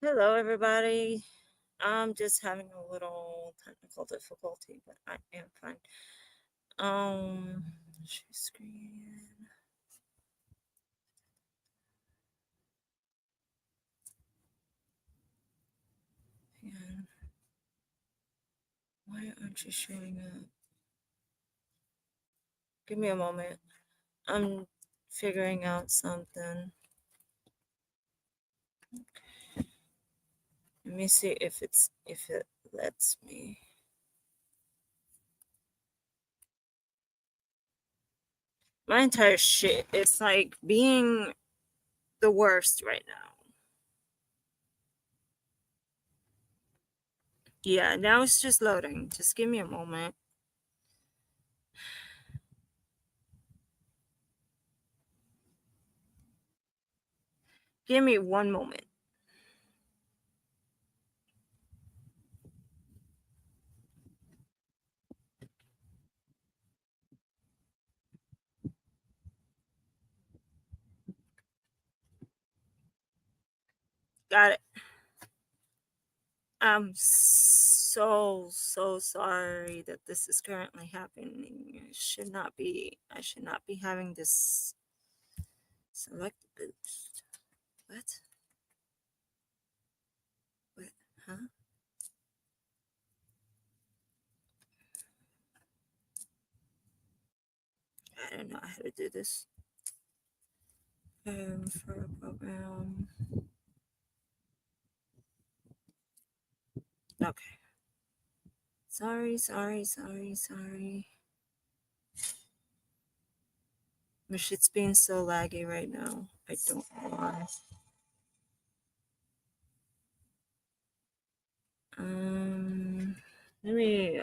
Hello, everybody. I'm just having a little technical difficulty, but I am fine. Share screen. And why aren't you showing up? Give me a moment. I'm figuring out something. Let me see if it lets me. My entire shit is like being the worst right now. Yeah, now it's just loading. Just give me a moment. Give me one moment. Got it. I'm so sorry that this is currently happening. I should not be having this select boost. What? What? Huh? I don't know how to do this. For a program. Okay. Sorry. My shit's being so laggy right now. I don't know why. Let me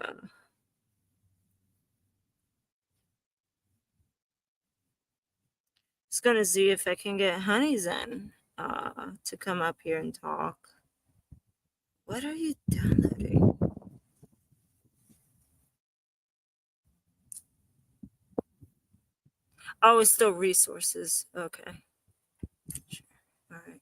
just gonna see if I can get Honeyzen to come up here and talk. What are you downloading? Oh, it's still resources. Okay. Sure. All right.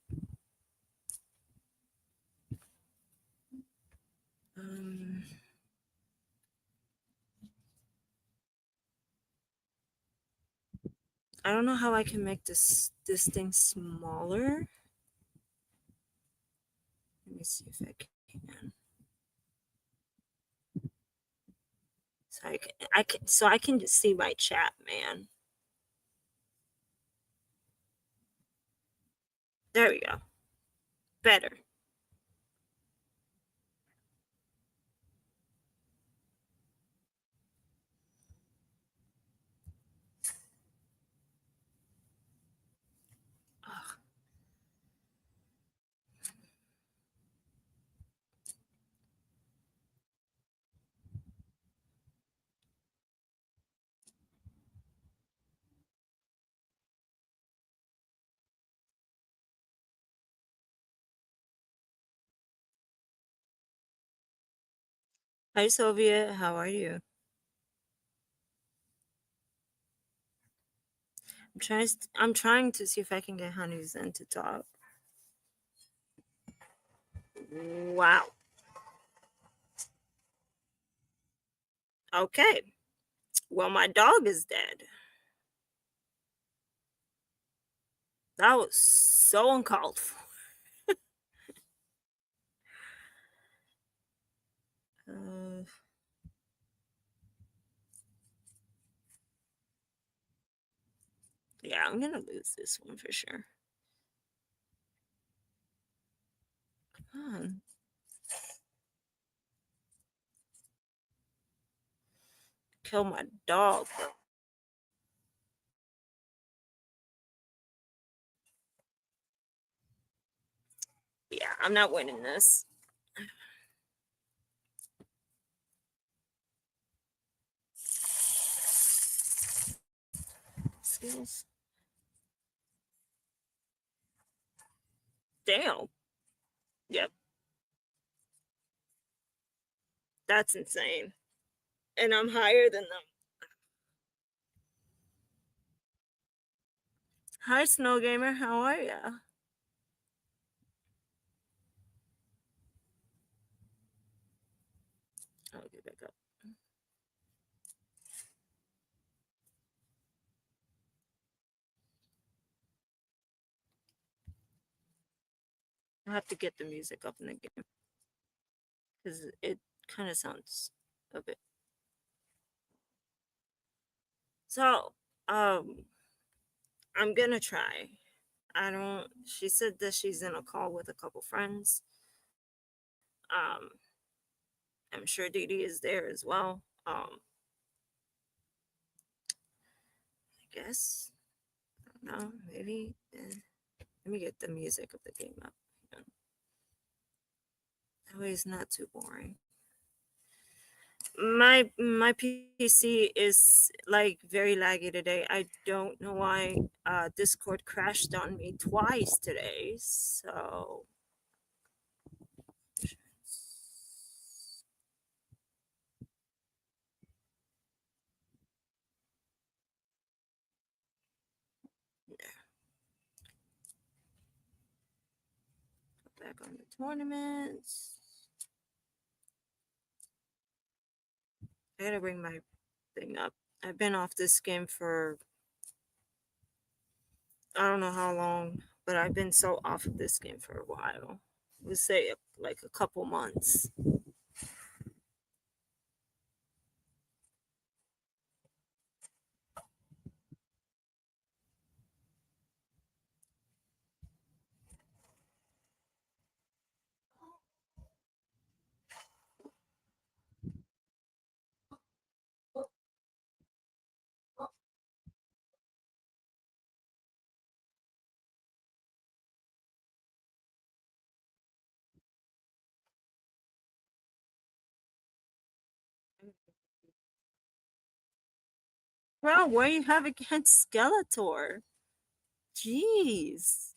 I don't know how I can make this thing smaller. Let me see if I can. So I can just see my chat, man. There we go. Better. Ugh. Hi, Soviet. How are you? I'm trying to see if I can get Honeyzen to talk. Wow. Okay. Well, my dog is dead. That was so uncalled for. Uh, yeah, I'm gonna lose this one for sure. Come on. Kill my dog, bro. Yeah, I'm not winning this. Skills. Damn. Yep. That's insane. And I'm higher than them. Hi, Snow Gamer. How are ya? back up. I have to get the music up in the game because it kind of sounds a bit. So, I'm gonna try. I don't. She said that she's in a call with a couple friends. Um, I'm sure Dee Dee is there as well. I guess. No, maybe. Let me get the music of the game up. That way it's not too boring. My PC is like very laggy today. I don't know why Discord crashed on me twice today. So back on the tournaments. I gotta bring my thing up. I've been off this game for I don't know how long, but I've been so off of this game for a while. We'll say like a couple months. Bro, what do you have against Skeletor? Jeez.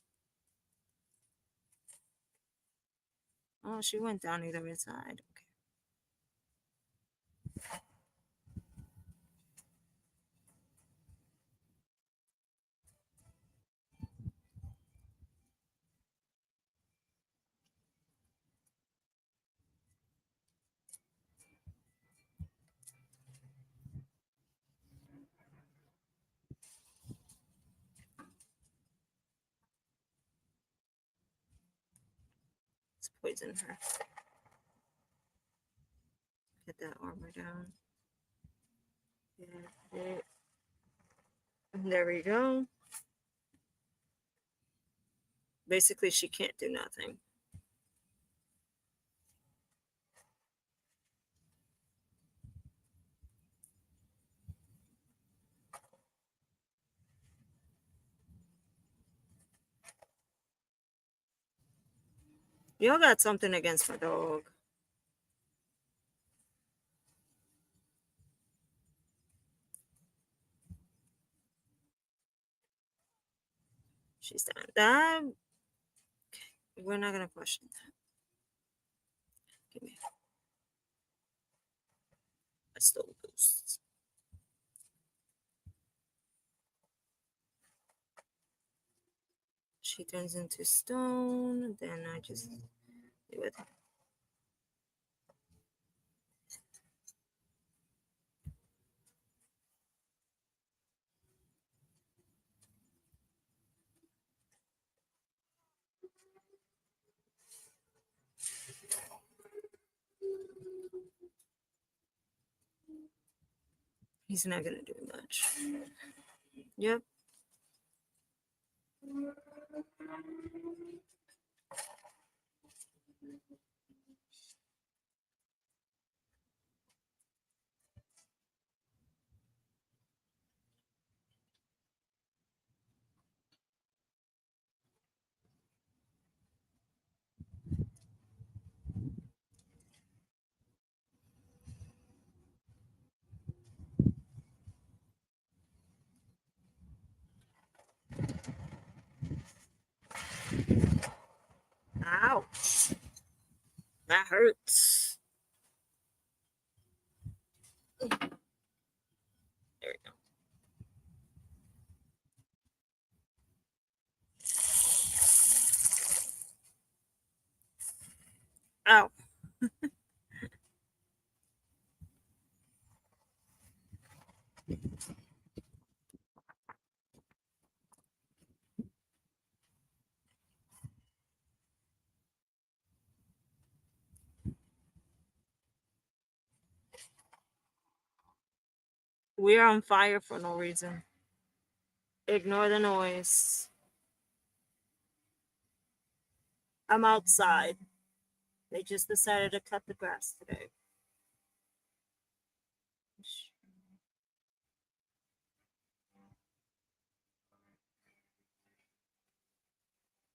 Oh, she went down either side. Okay. Let's poison her. Get that armor down. Yeah, there we go. Basically, she can't do nothing. Y'all got something against my dog. She's down. That. Okay. We're not gonna question that. Give me. I stole boosts. She turns into stone. Then I just do it. He's not gonna do much. Yep. Ouch. That hurts. There we go. Ow. We're on fire for no reason. Ignore the noise. I'm outside. They just decided to cut the grass today.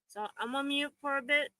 So I'm on mute for a bit.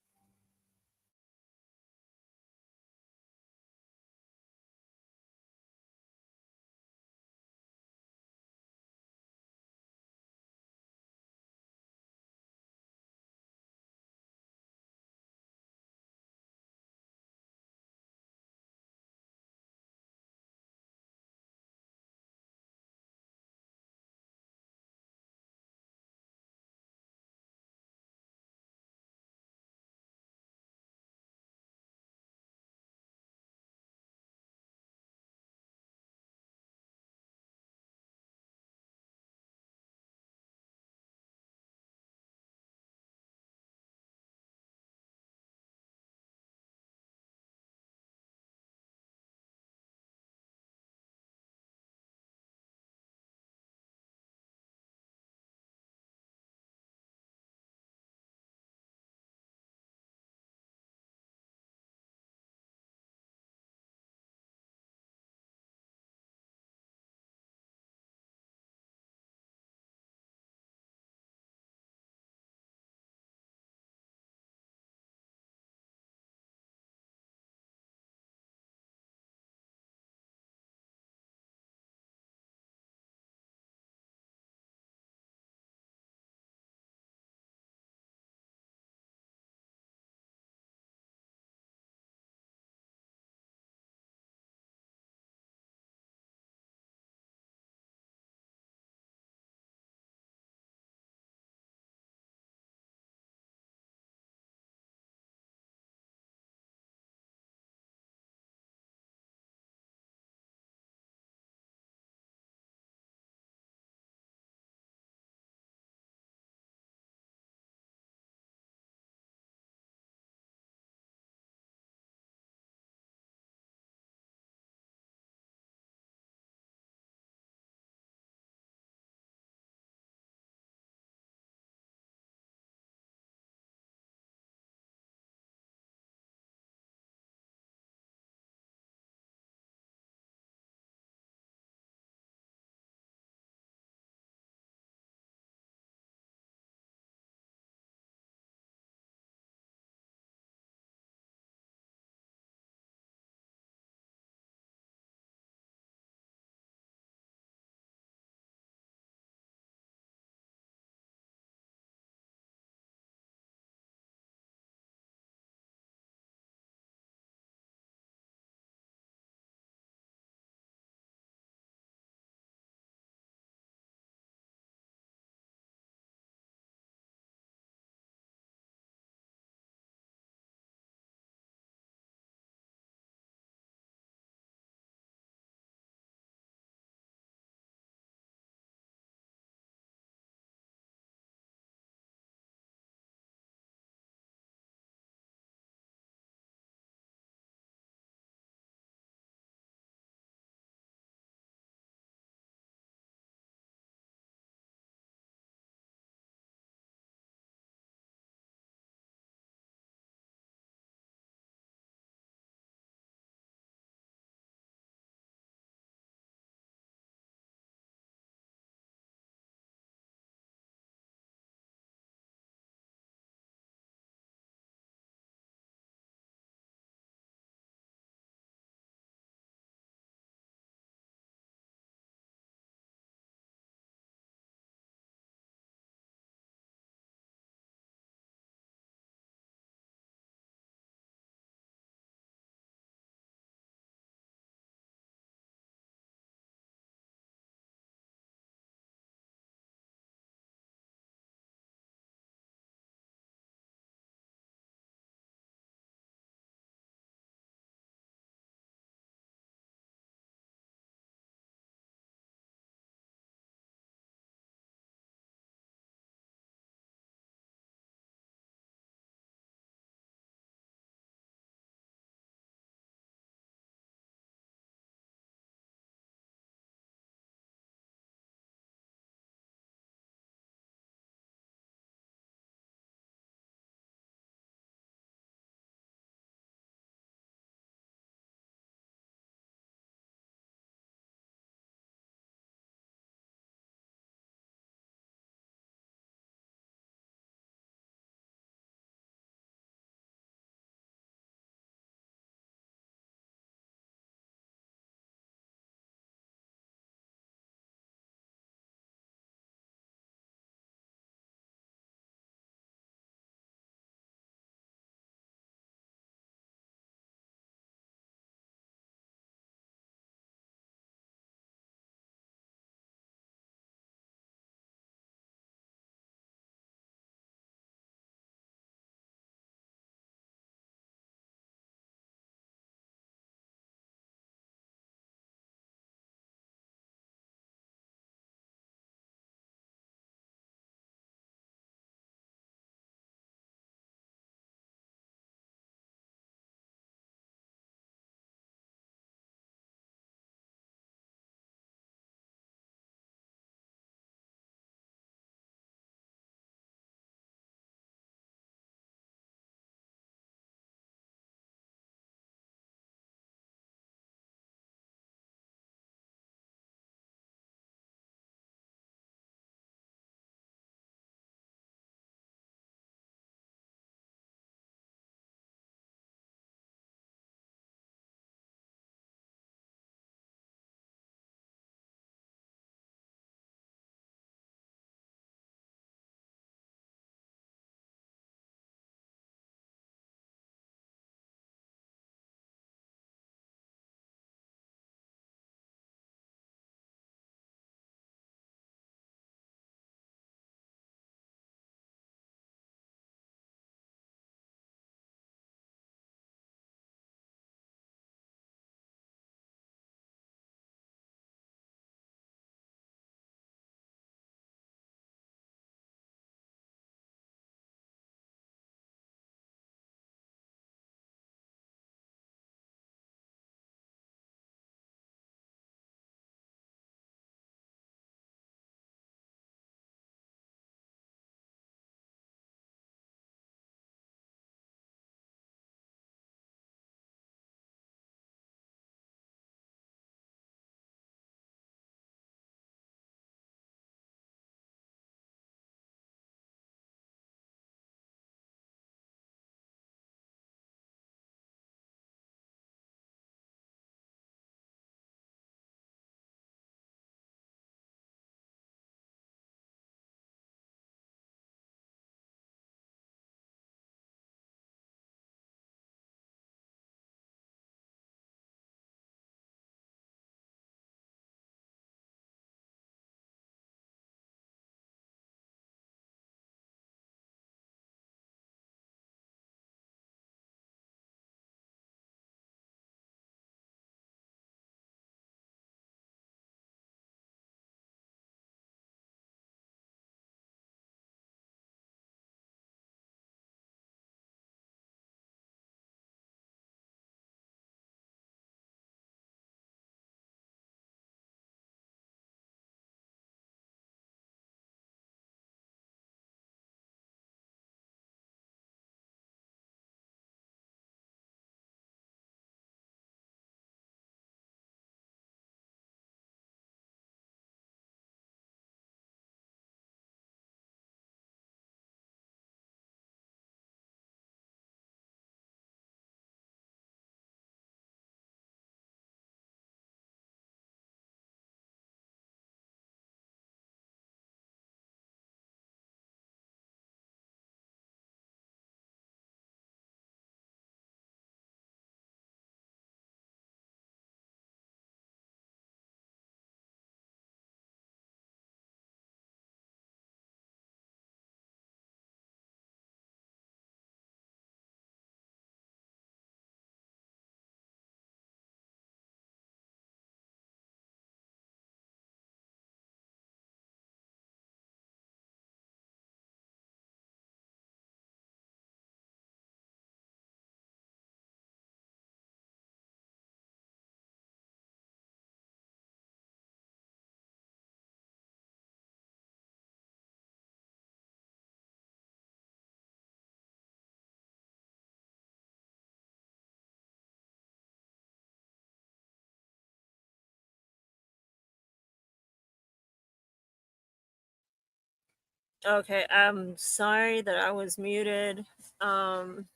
Okay, I'm sorry that I was muted. Um,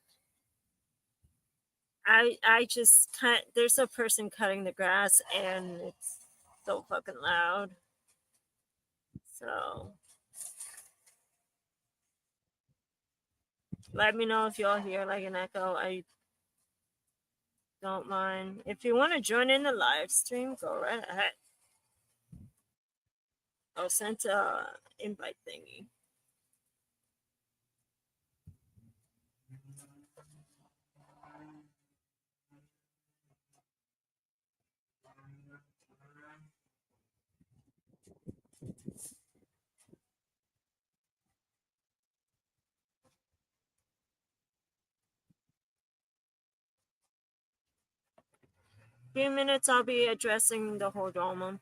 I just cut. There's a person cutting the grass, and it's so fucking loud. So let me know if y'all hear like an echo. I don't mind. If you want to join in the live stream, go right ahead. I'll send a invite thingy. Few minutes, I'll be addressing the whole drama.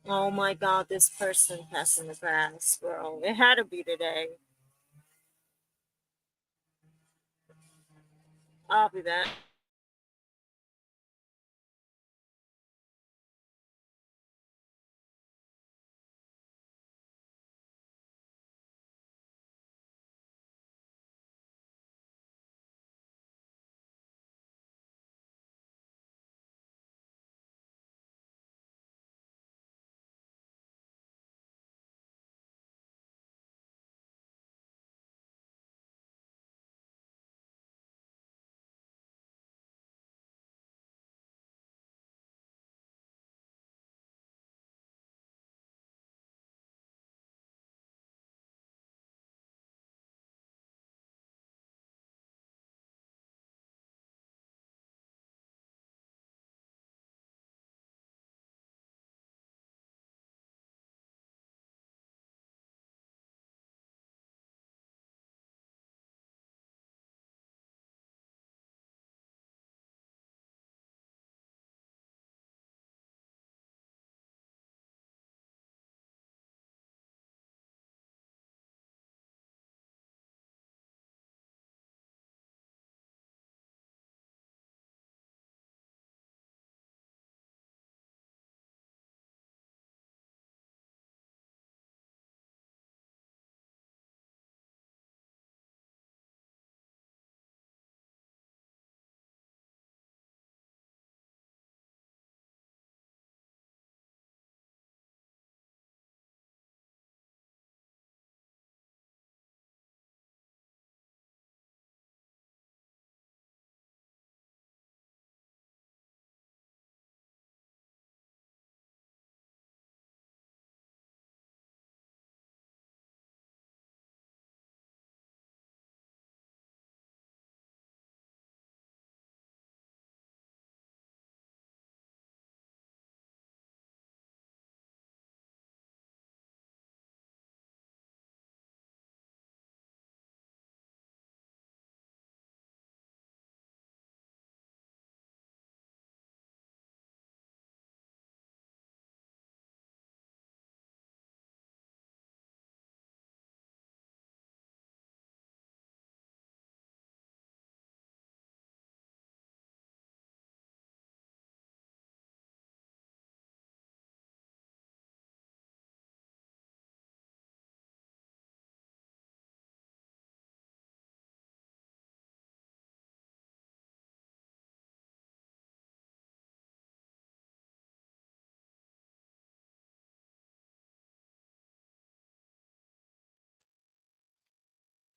Oh my god, this person passing the grass, bro. It had to be today. I'll be back.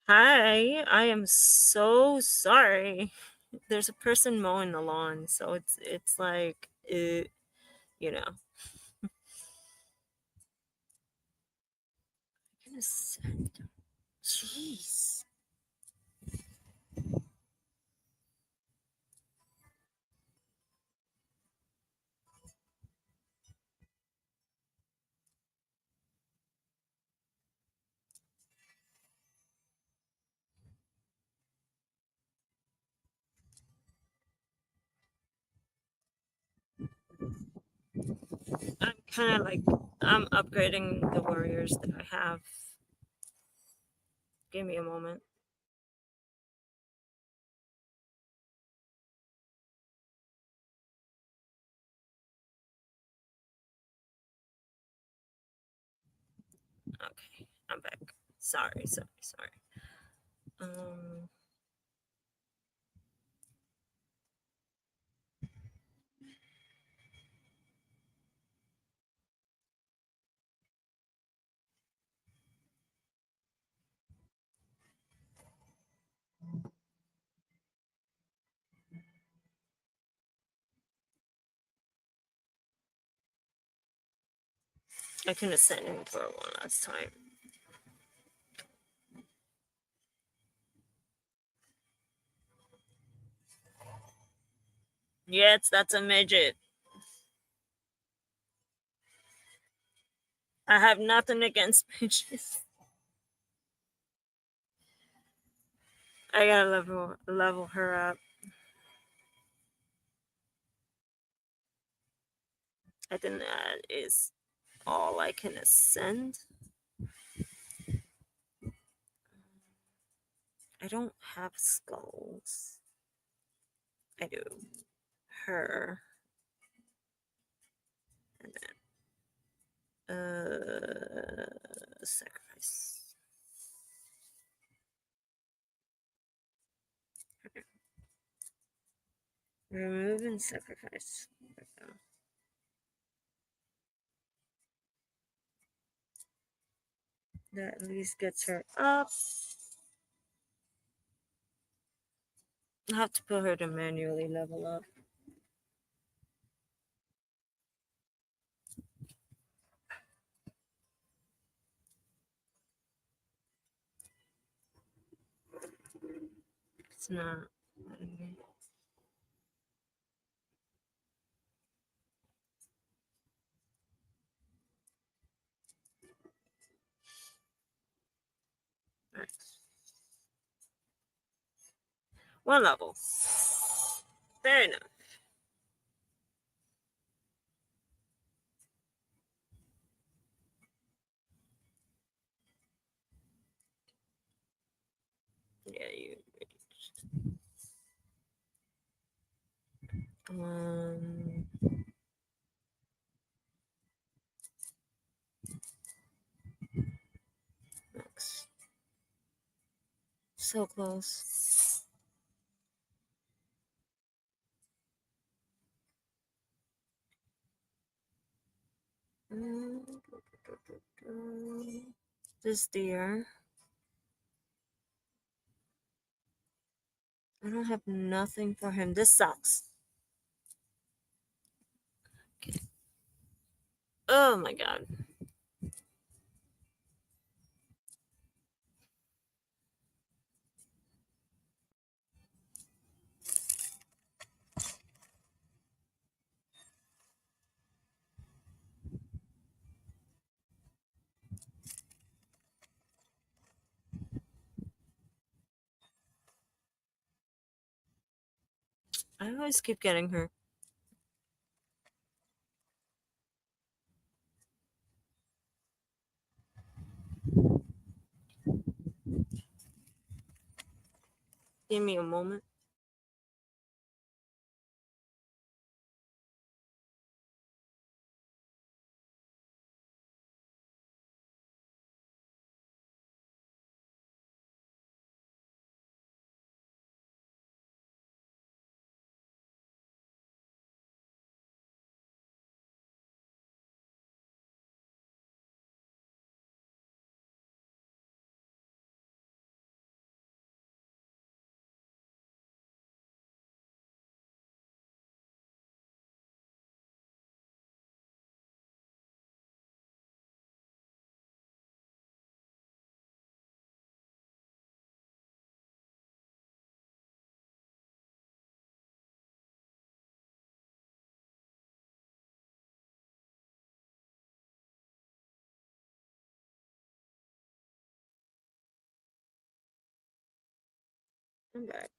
Hi, I am so sorry. There's a person mowing the lawn, so it's like you know. Goodness, jeez. I'm kind of like, I'm upgrading the warriors that I have. Give me a moment. Okay, I'm back. Sorry. Um, I couldn't send him for one last time. Yes, that's a midget. I have nothing against midgets. I gotta level her up. I think that is all I can ascend. I don't have skulls. I do. Her. And then, sacrifice. Okay. Remove and sacrifice. That at least gets her up. I have to put her to manually level up. It's not. Right. One level. Fair enough. Yeah, you. Um. Next. So close. This deer. I don't have nothing for him. This sucks. Okay. Oh my god. I always keep getting her. Give me a moment. I'm back.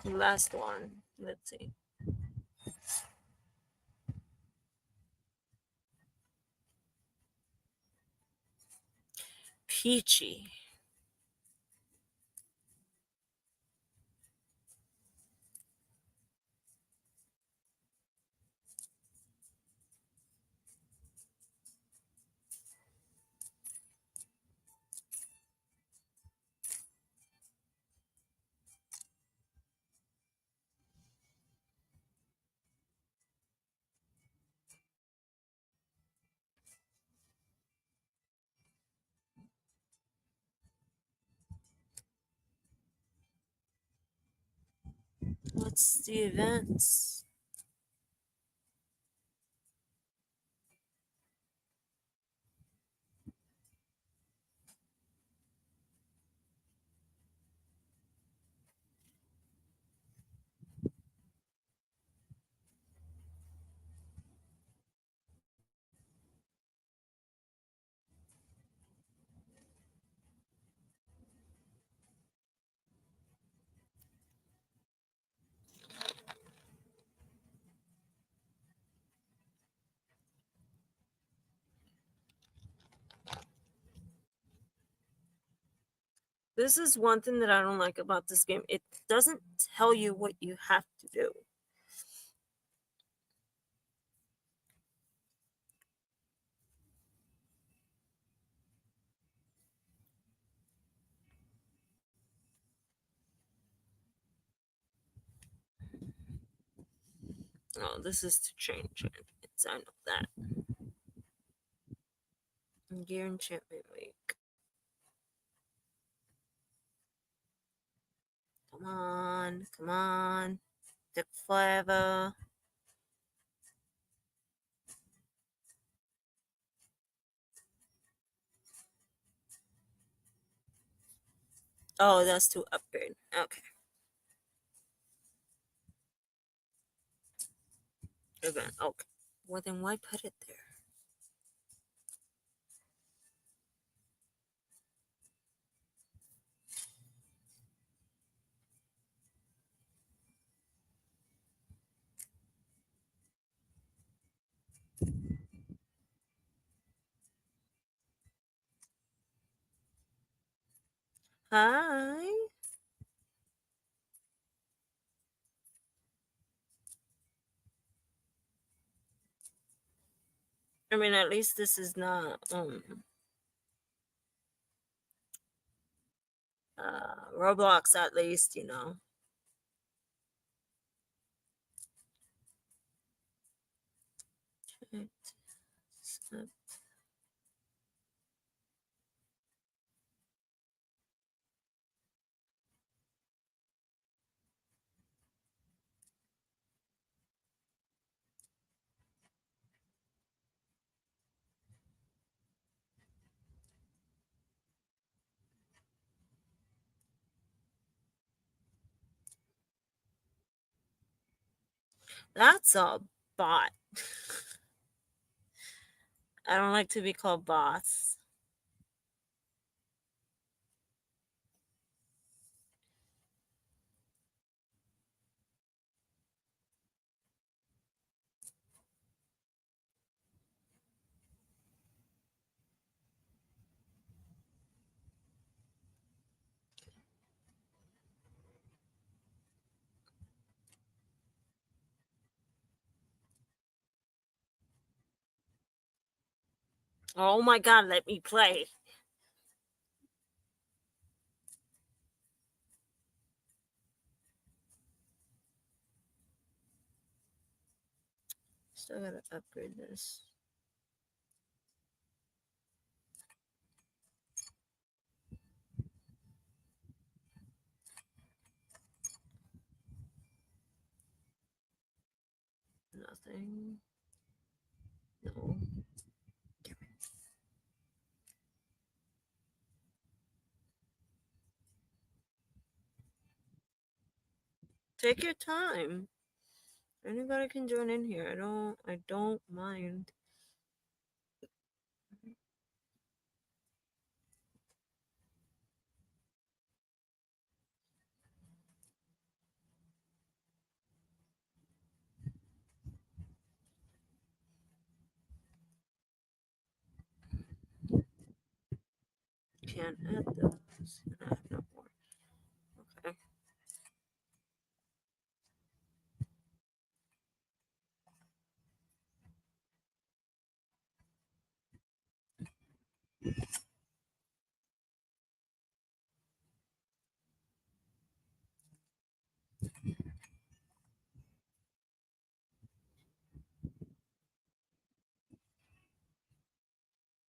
Last one. Let's see. Peachy. What's the events? This is one thing that I don't like about this game. It doesn't tell you what you have to do. Oh, this is to change it. I know that. Gear enchantment week. Come on, come on. Took forever. Oh, that's to upgrade. Okay. Event. Okay. Well, then why put it there? Hi. I mean, at least this is not Roblox. At least, you know. That's a bot. I don't like to be called boss. Oh my god, let me play. Still gotta upgrade this. Nothing. No. Take your time. Anybody can join in here. I don't mind. can't add those. And I have no more. Okay.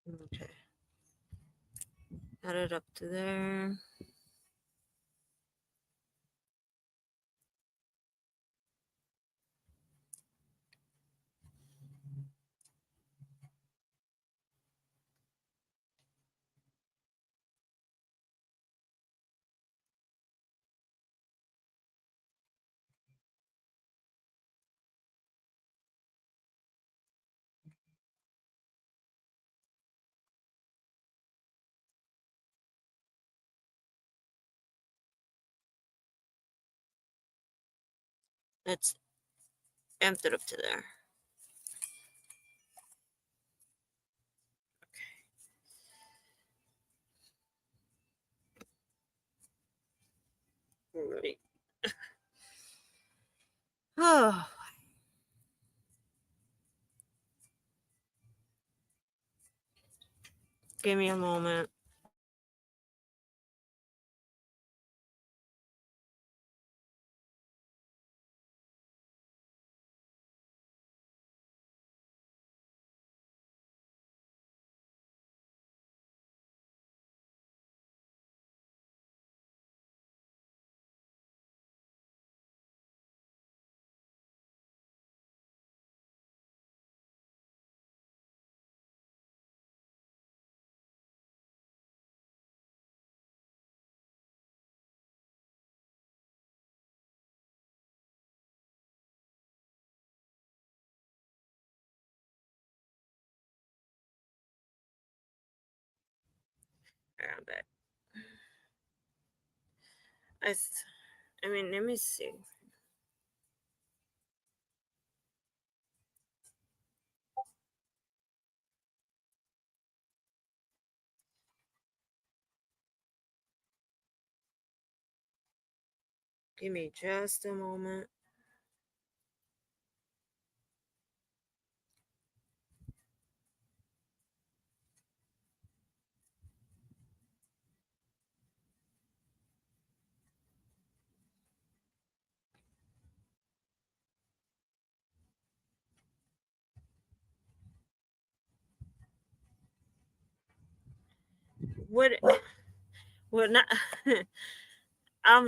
Okay. Add it up to there. Let's amped it up to there. Okay. Ready. Oh. Give me a moment. I'm back. I mean, let me see. Give me just a moment. What? What? Not. I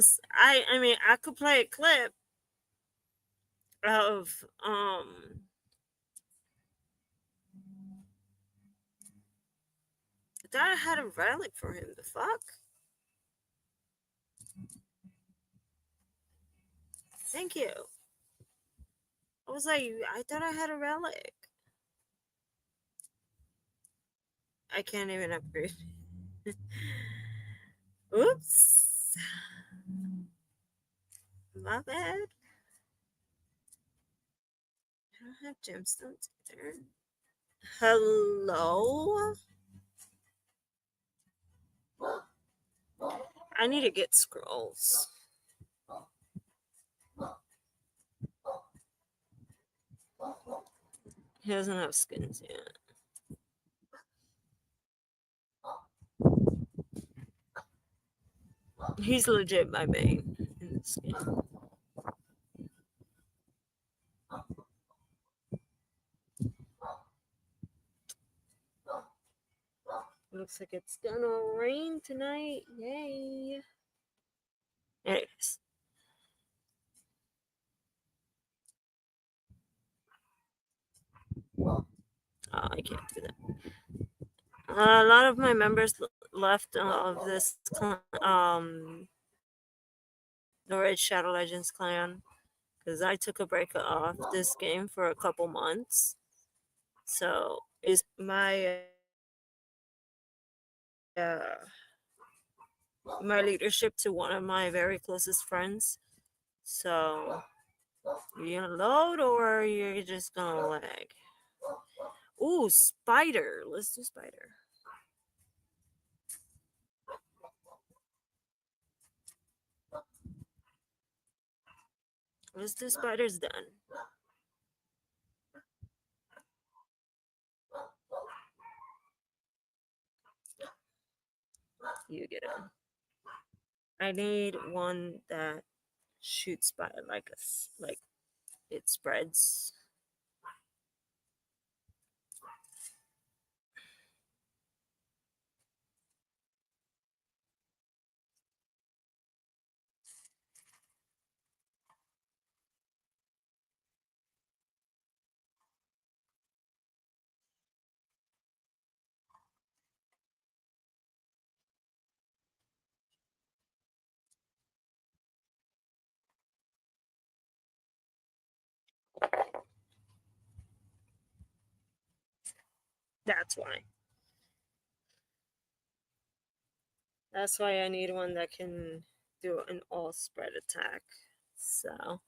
mean, I could play a clip of I thought I had a relic for him. The fuck? Thank you. I was like, I thought I had a relic. I can't even upgrade. Oops. My bad. I don't have gemstones either. Hello? I need to get scrolls. He doesn't have skins yet. He's legit my main in this game. Looks like it's gonna rain tonight. Yay. Anyways. Oh, I can't do that. A lot of my members left of this the Red Shadow Legends clan because I took a break off this game for a couple months. So is uh, my leadership to one of my very closest friends. So you gonna load or you're just gonna lag? Ooh, spider. Let's do spider. Once the spider's done, you get it. I need one that shoots by like like it spreads. That's why. That's why I need one that can do an all spread attack. So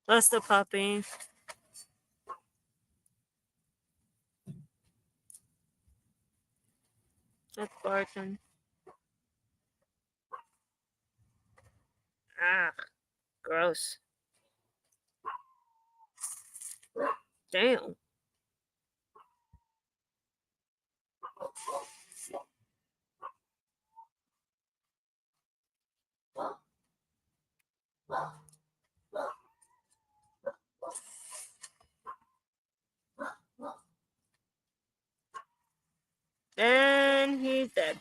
that's the puppy. That's barking. Ah, gross. Damn. And he's dead.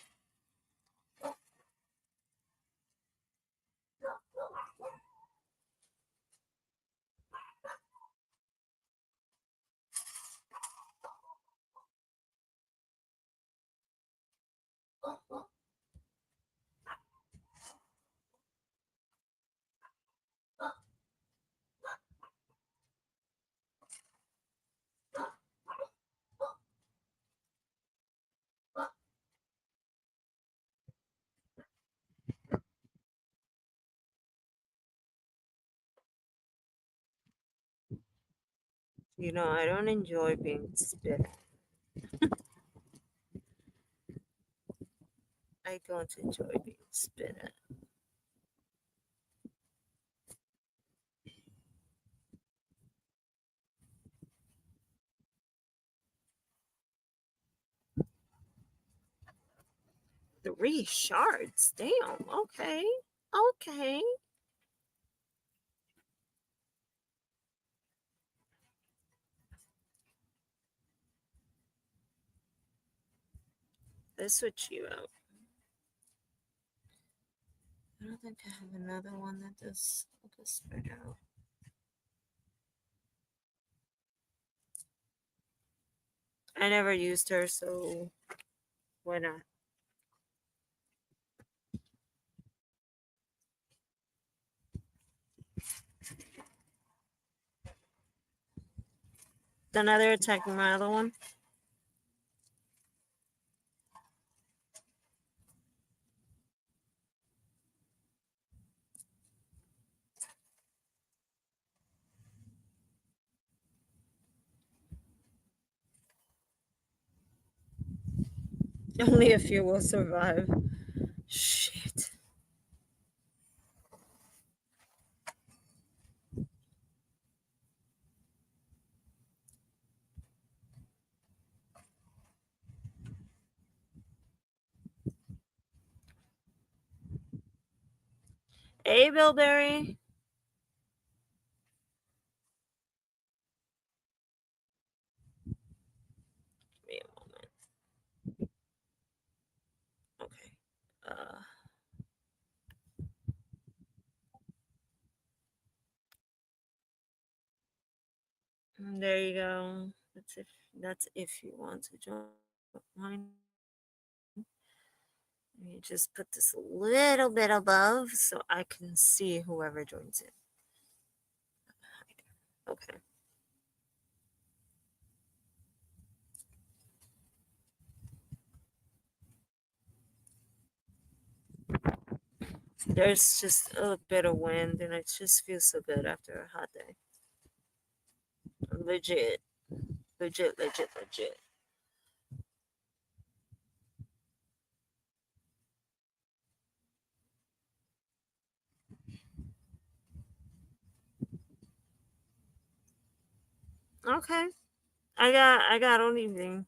I don't enjoy being spit at. I don't enjoy being spit at. Three shards. Damn. Okay. Okay. Let's switch you out. I don't think I have another one that does the spread out. I never used her, so why not? Another attacking my other one. Only a few will survive. Shit. Hey, Bilberry. Give me a moment. Okay. Uh, There you go. That's if you want to join. You just put this a little bit above so I can see whoever joins it. Okay. There's just a bit of wind and it just feels so good after a hot day. Legit. Legit, legit, legit. Okay. I got on evening.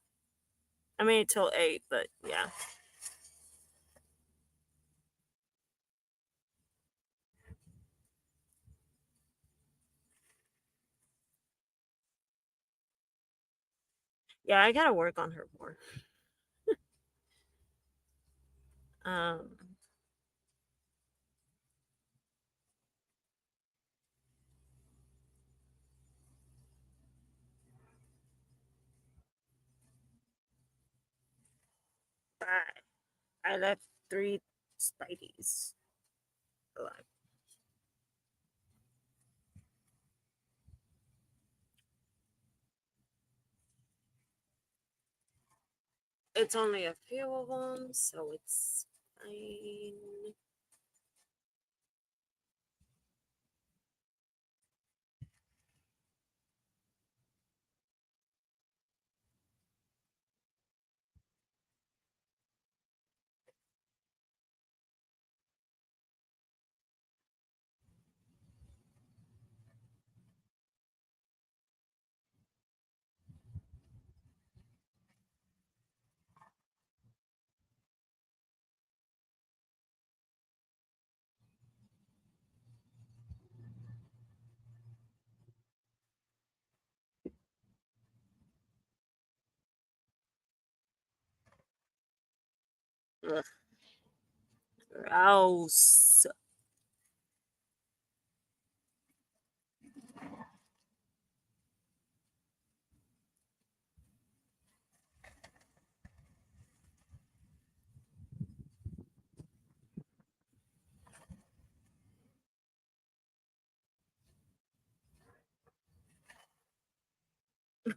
I mean till 8, but yeah. Yeah, I gotta work on her more. Um bye. I left 3 Spideys alive. It's only a few of them, so it's fine. Ugh, gross.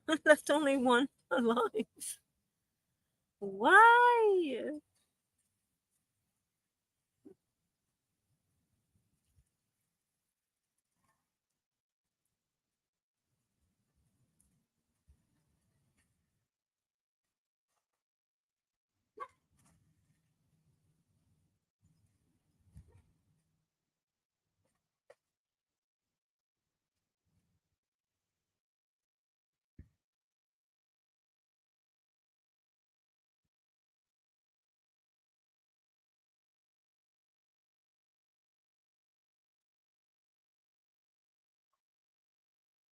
I left only one alive. Why?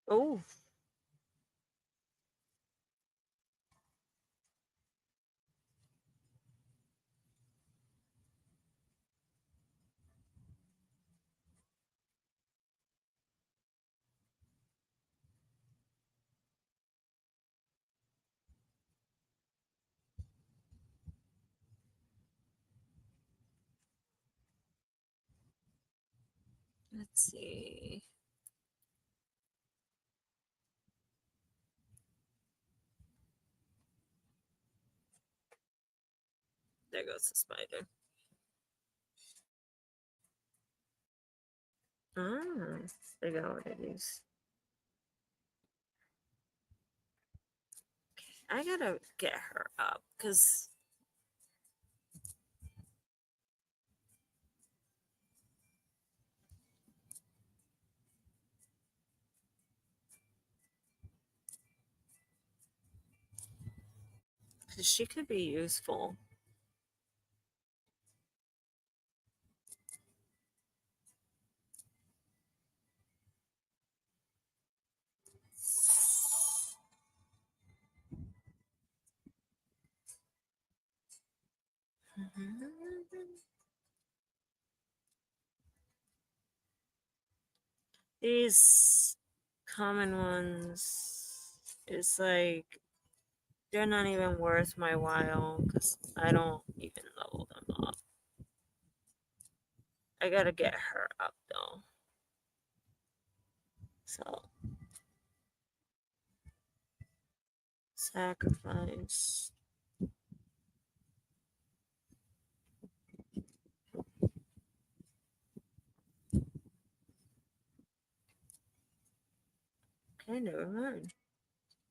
Oh, let's see. There goes the spider. Ah, figure out what it is. I gotta get her up because she could be useful. These common ones. It's like they're not even worth my while because I don't even level them up. I gotta get her up though. So, sacrifice. Okay, never mind.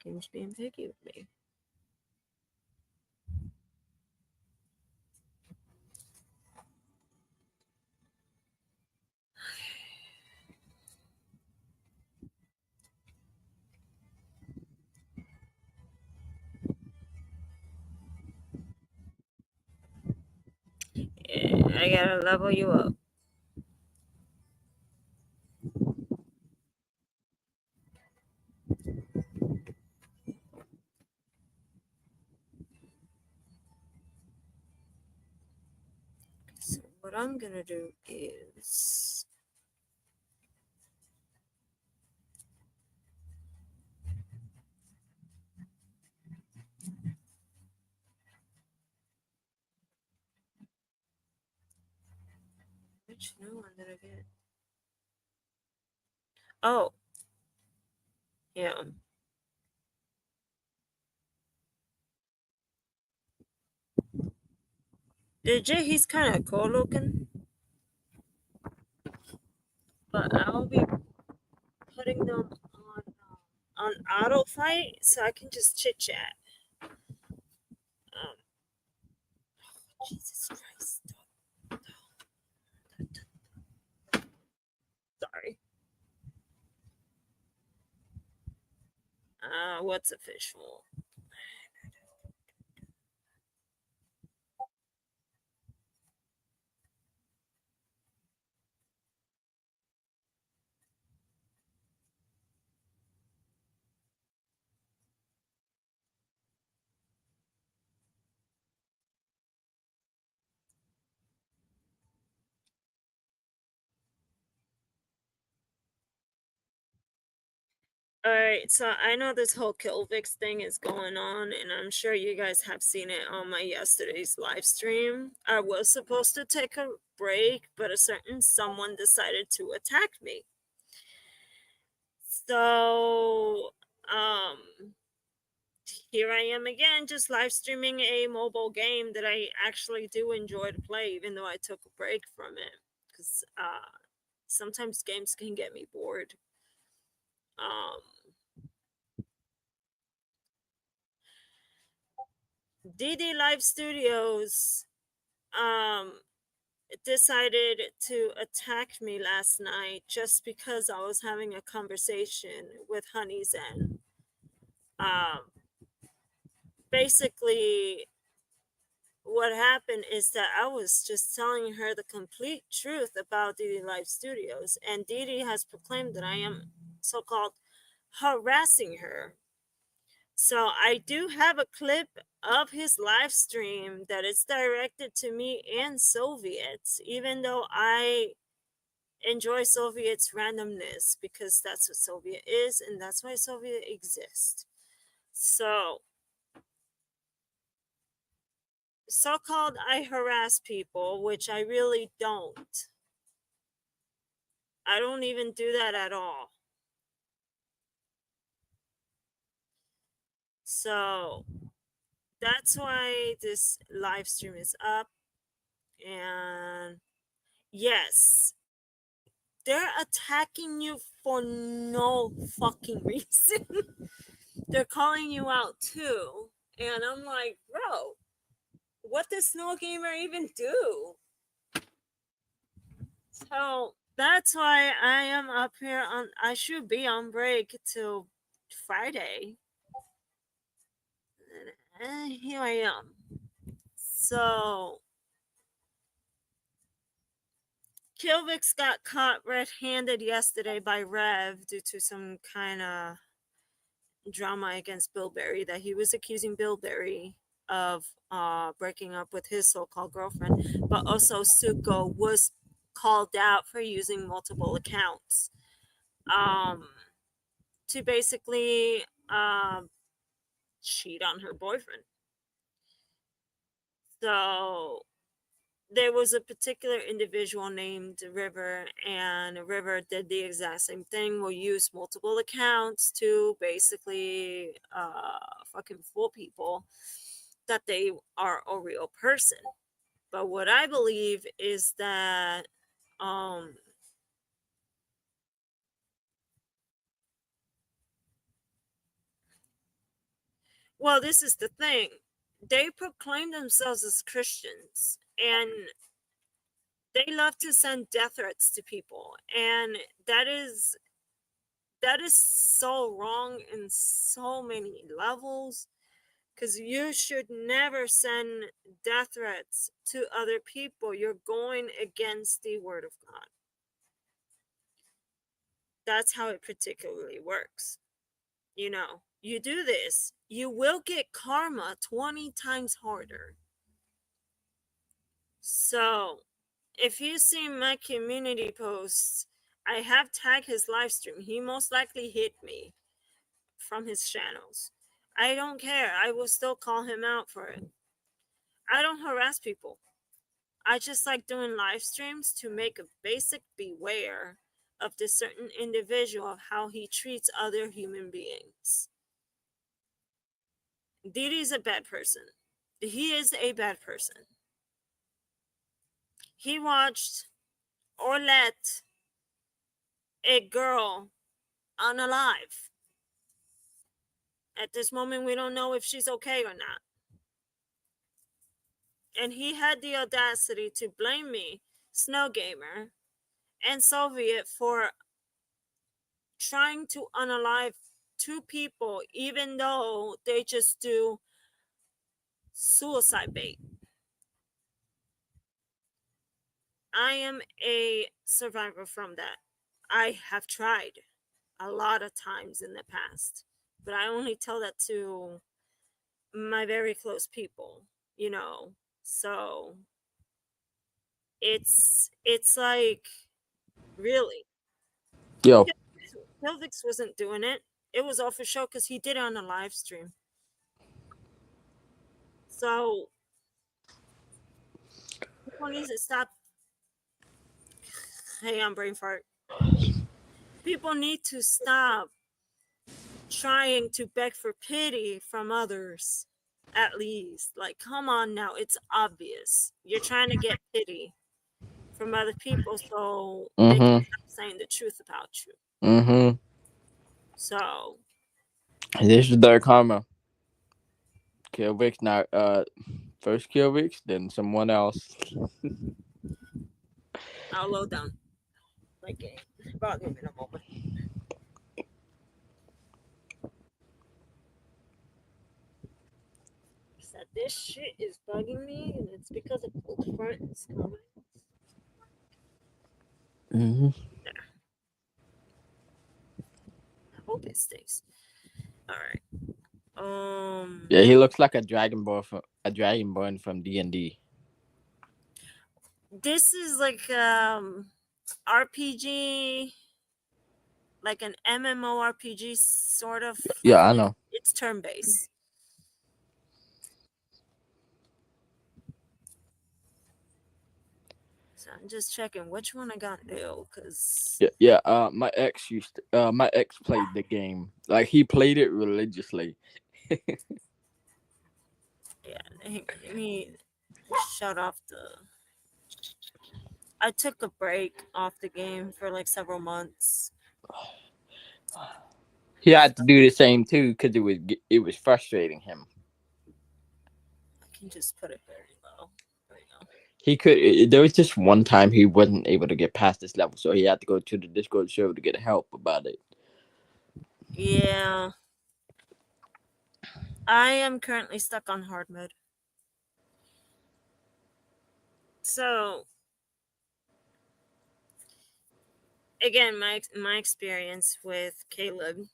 Game's being picky with me. Yeah, I gotta level you up. So, what I'm gonna do is. Which new one did I get? Oh, yeah. DJ, he's kind of cool looking, but I'll be putting them on auto fight so I can just chit chat. Um, Jesus Christ. Sorry. What's official? Alright, so I know this whole Kilvix thing is going on, and I'm sure you guys have seen it on my yesterday's live stream. I was supposed to take a break, but a certain someone decided to attack me. So, here I am again, just live streaming a mobile game that I actually do enjoy to play, even though I took a break from it. Because sometimes games can get me bored. DD Live Studios decided to attack me last night just because I was having a conversation with Honey Zen. Um, Basically, what happened is that I was just telling her the complete truth about DD Live Studios, and DD has proclaimed that I am so called harassing her. So I do have a clip of his live stream that is directed to me and Soviets, even though I enjoy Soviets randomness because that's what Soviet is and that's why Soviet exists. So so-called I harass people, which I really don't. I don't even do that at all. So that's why this live stream is up. And yes, they're attacking you for no fucking reason. They're calling you out too. And I'm like, bro, what does Snow Gamer even do? So that's why I am up here on. I should be on break till Friday. And here I am. So Kilvix got caught red-handed yesterday by Rev due to some kind of drama against Billberry that he was accusing Billberry of breaking up with his so-called girlfriend, but also Suko was called out for using multiple accounts to basically um, cheat on her boyfriend. So there was a particular individual named River, and River did the exact same thing. Will use multiple accounts to basically fucking fool people that they are a real person. But what I believe is that um well, this is the thing. They proclaim themselves as Christians, and they love to send death threats to people, and that is so wrong in so many levels, because you should never send death threats to other people. You're going against the word of God. That's how it particularly works. You do this, you will get karma 20 times harder. So if you see my community posts, I have tagged his live stream. He most likely hit me from his channels. I don't care. I will still call him out for it. I don't harass people. I just like doing live streams to make a basic beware of this certain individual, of how he treats other human beings. Diddy's a bad person. He is a bad person. He watched or let a girl unalive. At this moment, we don't know if she's okay or not. And he had the audacity to blame me, Snow Gamer, and Soviet for trying to unalive two people, even though they just do suicide bait. I am a survivor from that. I have tried a lot of times in the past, but I only tell that to my very close people, you know. So it's like, really. Yo, Pelvix wasn't doing it. It was all for show because he did it on a live stream. So people need to stop. Hey, I'm brain fart. People need to stop trying to beg for pity from others. At least, like, come on now, it's obvious you're trying to get pity from other people so they can mm-hmm, stop saying the truth about you. mm-hmm. So This is their karma. Kill Rick now. First kill Rick, then someone else. I'll load down my game. Bother me in a moment. Said this shit is bugging me, and it's because of cold front is coming. Mm-hmm. I hope it stays. All right. Yeah, he looks like a dragonborn from D&D. This is like RPG, like an MMORPG sort of Yeah, I looking. know. It's turn based. So I'm just checking which one I got new, because Yeah, yeah. My ex played the game. Like he played it religiously. yeah, let me shut off the. I took a break off the game for like several months. He So had to do the same too because it was frustrating him. I can just put it very low. There we go. He could. There was just one time he wasn't able to get past this level, so he had to go to the Discord server to get help about it. Yeah, I am currently stuck on hard mode. So again, my experience with Caleb,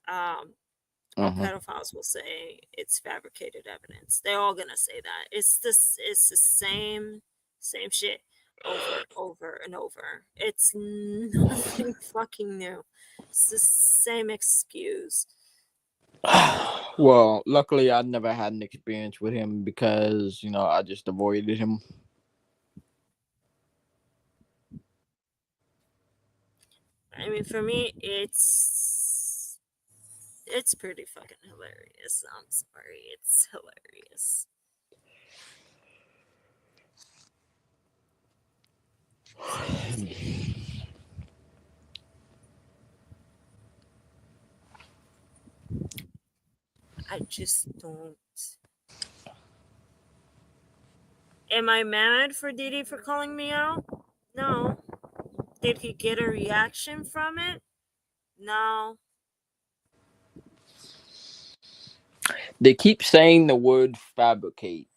all Uh-huh. pedophiles will say it's fabricated evidence. They're all gonna say that. It's the same shit over and over and over. It's nothing fucking new. It's the same excuse. Well, luckily I never had an experience with him because I just avoided him. I mean, for me, it's pretty fucking hilarious. I'm sorry, it's hilarious. I just don't. Am I mad for Didi for calling me out? No. Did he get a reaction from it? No. They keep saying the word fabricate.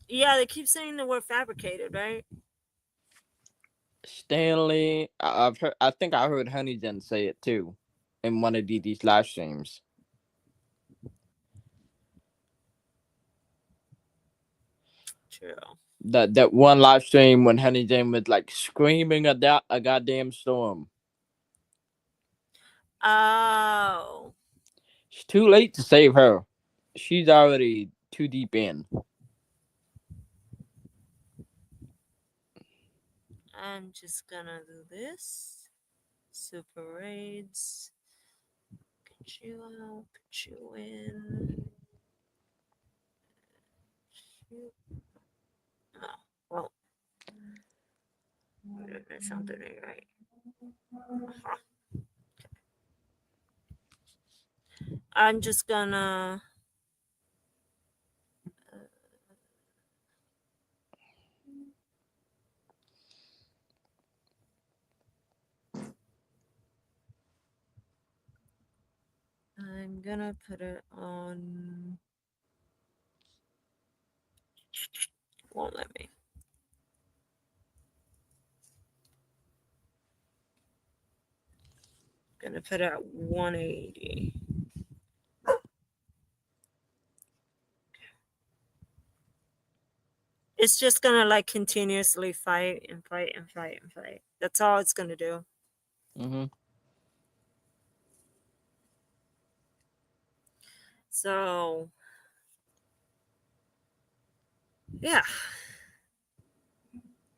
Yeah, they keep saying the word fabricated, right? Stanley, I've heard. I think I heard Honeyden say it too, in one of DD's live streams. True. That one live stream when Honeyden was like screaming a goddamn storm. Oh. It's too late to save her. She's already too deep in. I'm just gonna do this. Super raids. Get you out, put you in. Shoot. Oh, well. There's something right. Uh-huh. I'm just gonna. I'm gonna put it on. Won't let me. Gonna put it at 180. It's just gonna like continuously fight and fight and fight and fight. That's all it's gonna do. Mm-hmm. So yeah,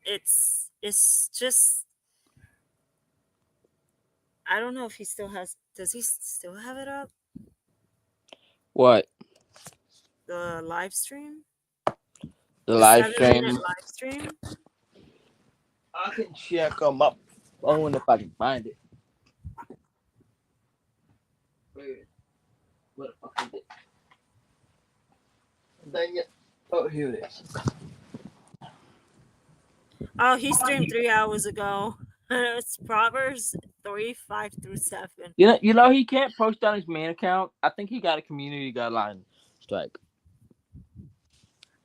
it's just I don't know if he still has. Does he still have it up? What? The live stream, The the live 7 minute stream? live stream. I can check on my phone if I can find it. What the fuck is it? Dang it. Oh, here it is. Oh, he streamed 3 hours ago. It's Proverbs 3:5-7. You know he can't post on his main account. I think he got a community guideline strike.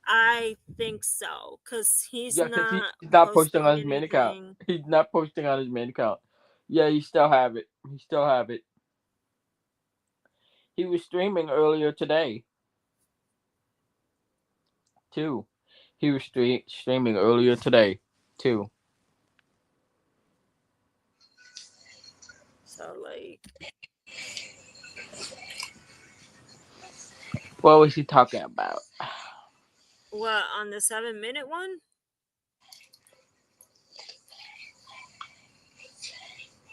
I think so, cause he's Yeah, because not he's not posting posting on his main account. anything. He's not posting on his main account. Yeah, he still have it. He still have it. He was streaming earlier today too. He was streaming earlier today too. So like, What was he talking about? what on the 7 minute one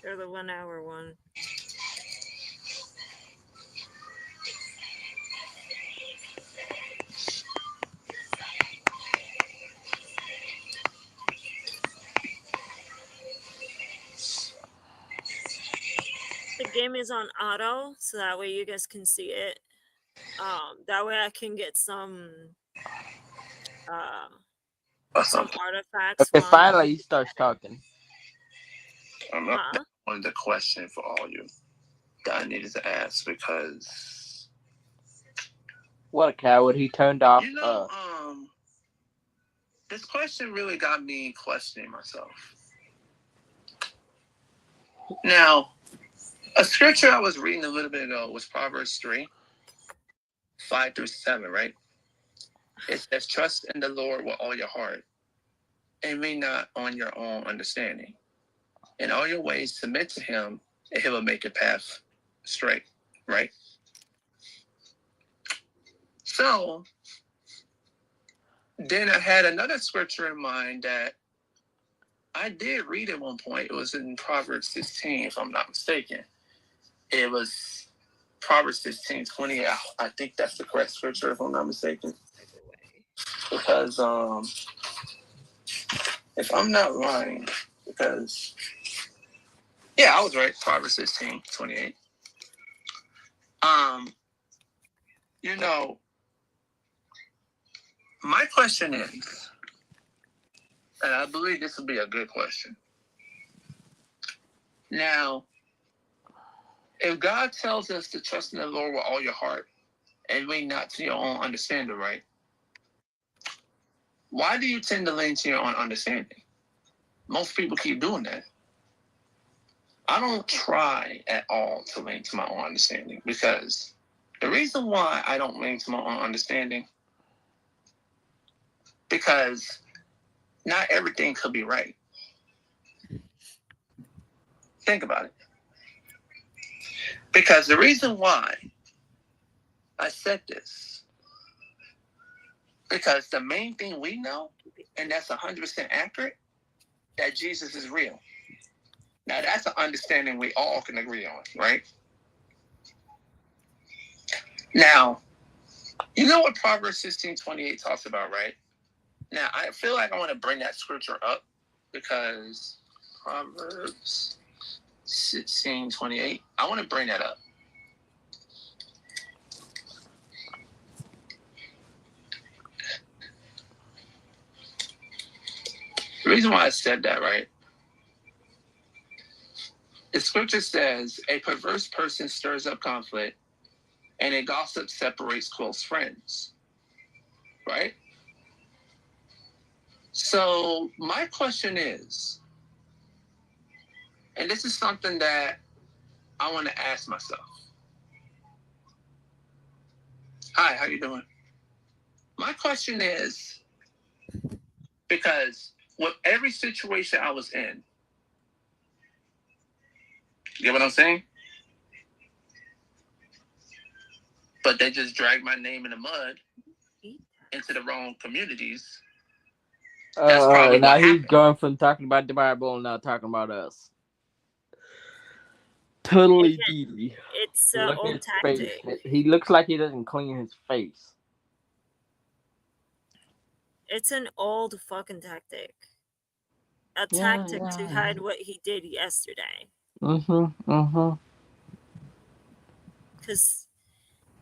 or the 1 hour one? The game is on auto, so that way you guys can see it. That way I can get some artifacts Okay, from. finally he starts talking. One of the question for all you that I needed to ask because What a coward! He turned off. this question really got me questioning myself. Now, a scripture I was reading a little bit ago was Proverbs 3:5-7, right? It says, "Trust in the Lord with all your heart, and lean not on your own understanding. In all your ways, submit to Him, and He will make your path straight." Right? So then I had another scripture in mind that I did read at one point. It was in Proverbs 16, if I'm not mistaken. It was Proverbs 16:20. I think that's the correct scripture, if I'm not mistaken. Because if I'm not lying, because yeah, I was right. Proverbs 16:28. You know, my question is, and I believe this will be a good question. Now, if God tells us to trust in the Lord with all your heart and lean not to your own understanding, right? Why do you tend to lean to your own understanding? Most people keep doing that. I don't try at all to lean to my own understanding, because the reason why I don't lean to my own understanding, because not everything could be right. Think about it. Because the reason why I said this, because the main thing we know, and that's 100% accurate, that Jesus is real. Now, that's an understanding we all can agree on, right? Now, you know what Proverbs 16:28 talks about, right? Now, I feel like I want to bring that scripture up, because Proverbs 16:28, I want to bring that up. The reason why I said that, right? The scripture says, a perverse person stirs up conflict, and a gossip separates close friends, right? So my question is, and this is something that I want to ask myself. Hi, how you doing? My question is, because with every situation I was in, you get what I'm saying? But they just dragged my name in the mud into the wrong communities. That's probably now what he's happened. going from talking about the Bible and now talking about us. Totally deedy. It's Look old at his face. tactic. He looks like he doesn't clean his face. It's an old fucking tactic. A tactic to hide what he did yesterday. Because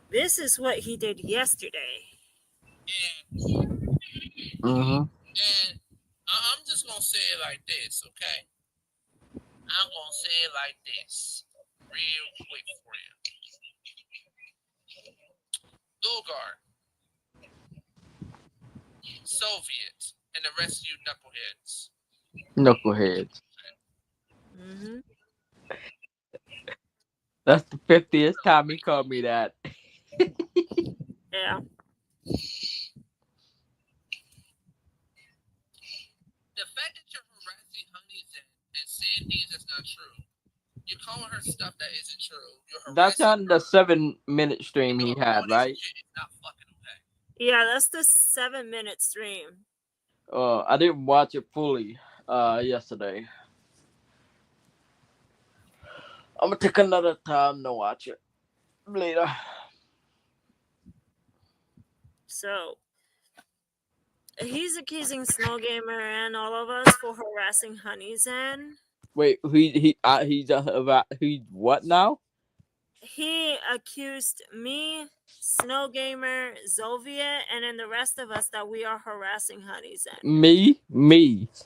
this is what he did yesterday. And I'm just going to say it like this, okay? I'm going to say it like this, real quick for you. Ulgar, Soviet, and the rest of you knuckleheads. Knuckleheads. Mm-hmm. That's the 50th time he called me that. Yeah. The fact that you're harassing Honeys and saying things that's not true, you're calling her stuff that isn't true. You're That's harassing on the 7-minute stream he had, right? Shit is not fucking okay. Yeah, that's the 7-minute stream. I didn't watch it fully yesterday. I'm gonna take another time to watch it later. So he's accusing Snow Gamer and all of us for harassing Honeyzen. Wait, he's what now? He accused me, Snow Gamer, Zolvia, and then the rest of us that we are harassing Honeyzen. Me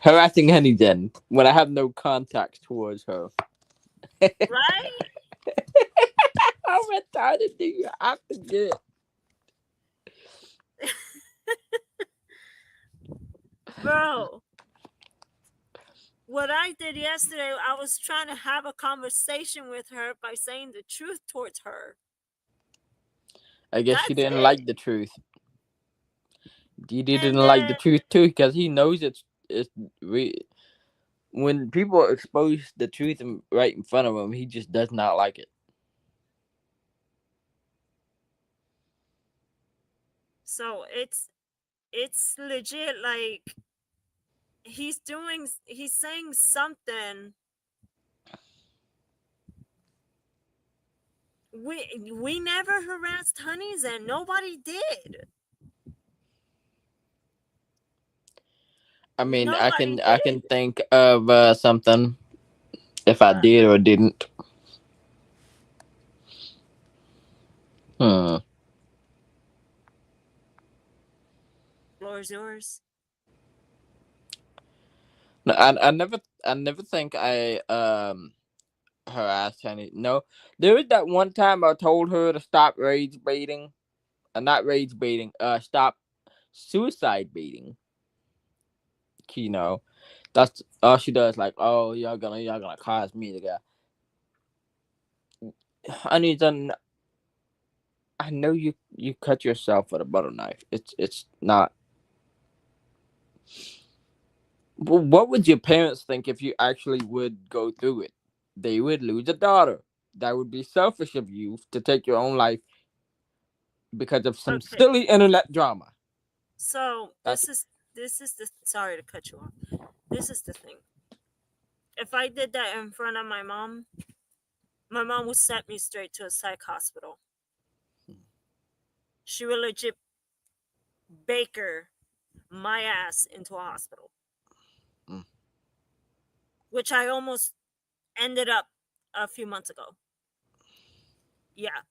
harassing Honeyden when I have no contact towards her. Right? How retarded do you have to get? Bro, what I did yesterday, I was trying to have a conversation with her by saying the truth towards her. I guess she That's didn't it. like the truth. Didi didn't And like the truth too, because he knows it's when people expose the truth right in front of him, he just does not like it. So it's legit like he's saying something. We never harassed honeys and nobody did. I mean, Nobody I did. can think of something if I What? did or didn't. Hmm. Floor's yours. No, I never think I harassed any. No, there was that one time I told her to stop rage baiting. Not rage baiting. Stop suicide baiting. You know, that's all she does. Like, oh, y'all gonna cause me to go. Honey, then I know you cut yourself with a butter knife. It's not. What would your parents think if you actually would go through it? They would lose a daughter. That would be selfish of you to take your own life because of some Okay. silly internet drama. So That's this is the sorry to cut you off. This is the thing. If I did that in front of my mom would send me straight to a psych hospital. She would legit baker my ass into a hospital, mm, which I almost ended up a few months ago. Yeah.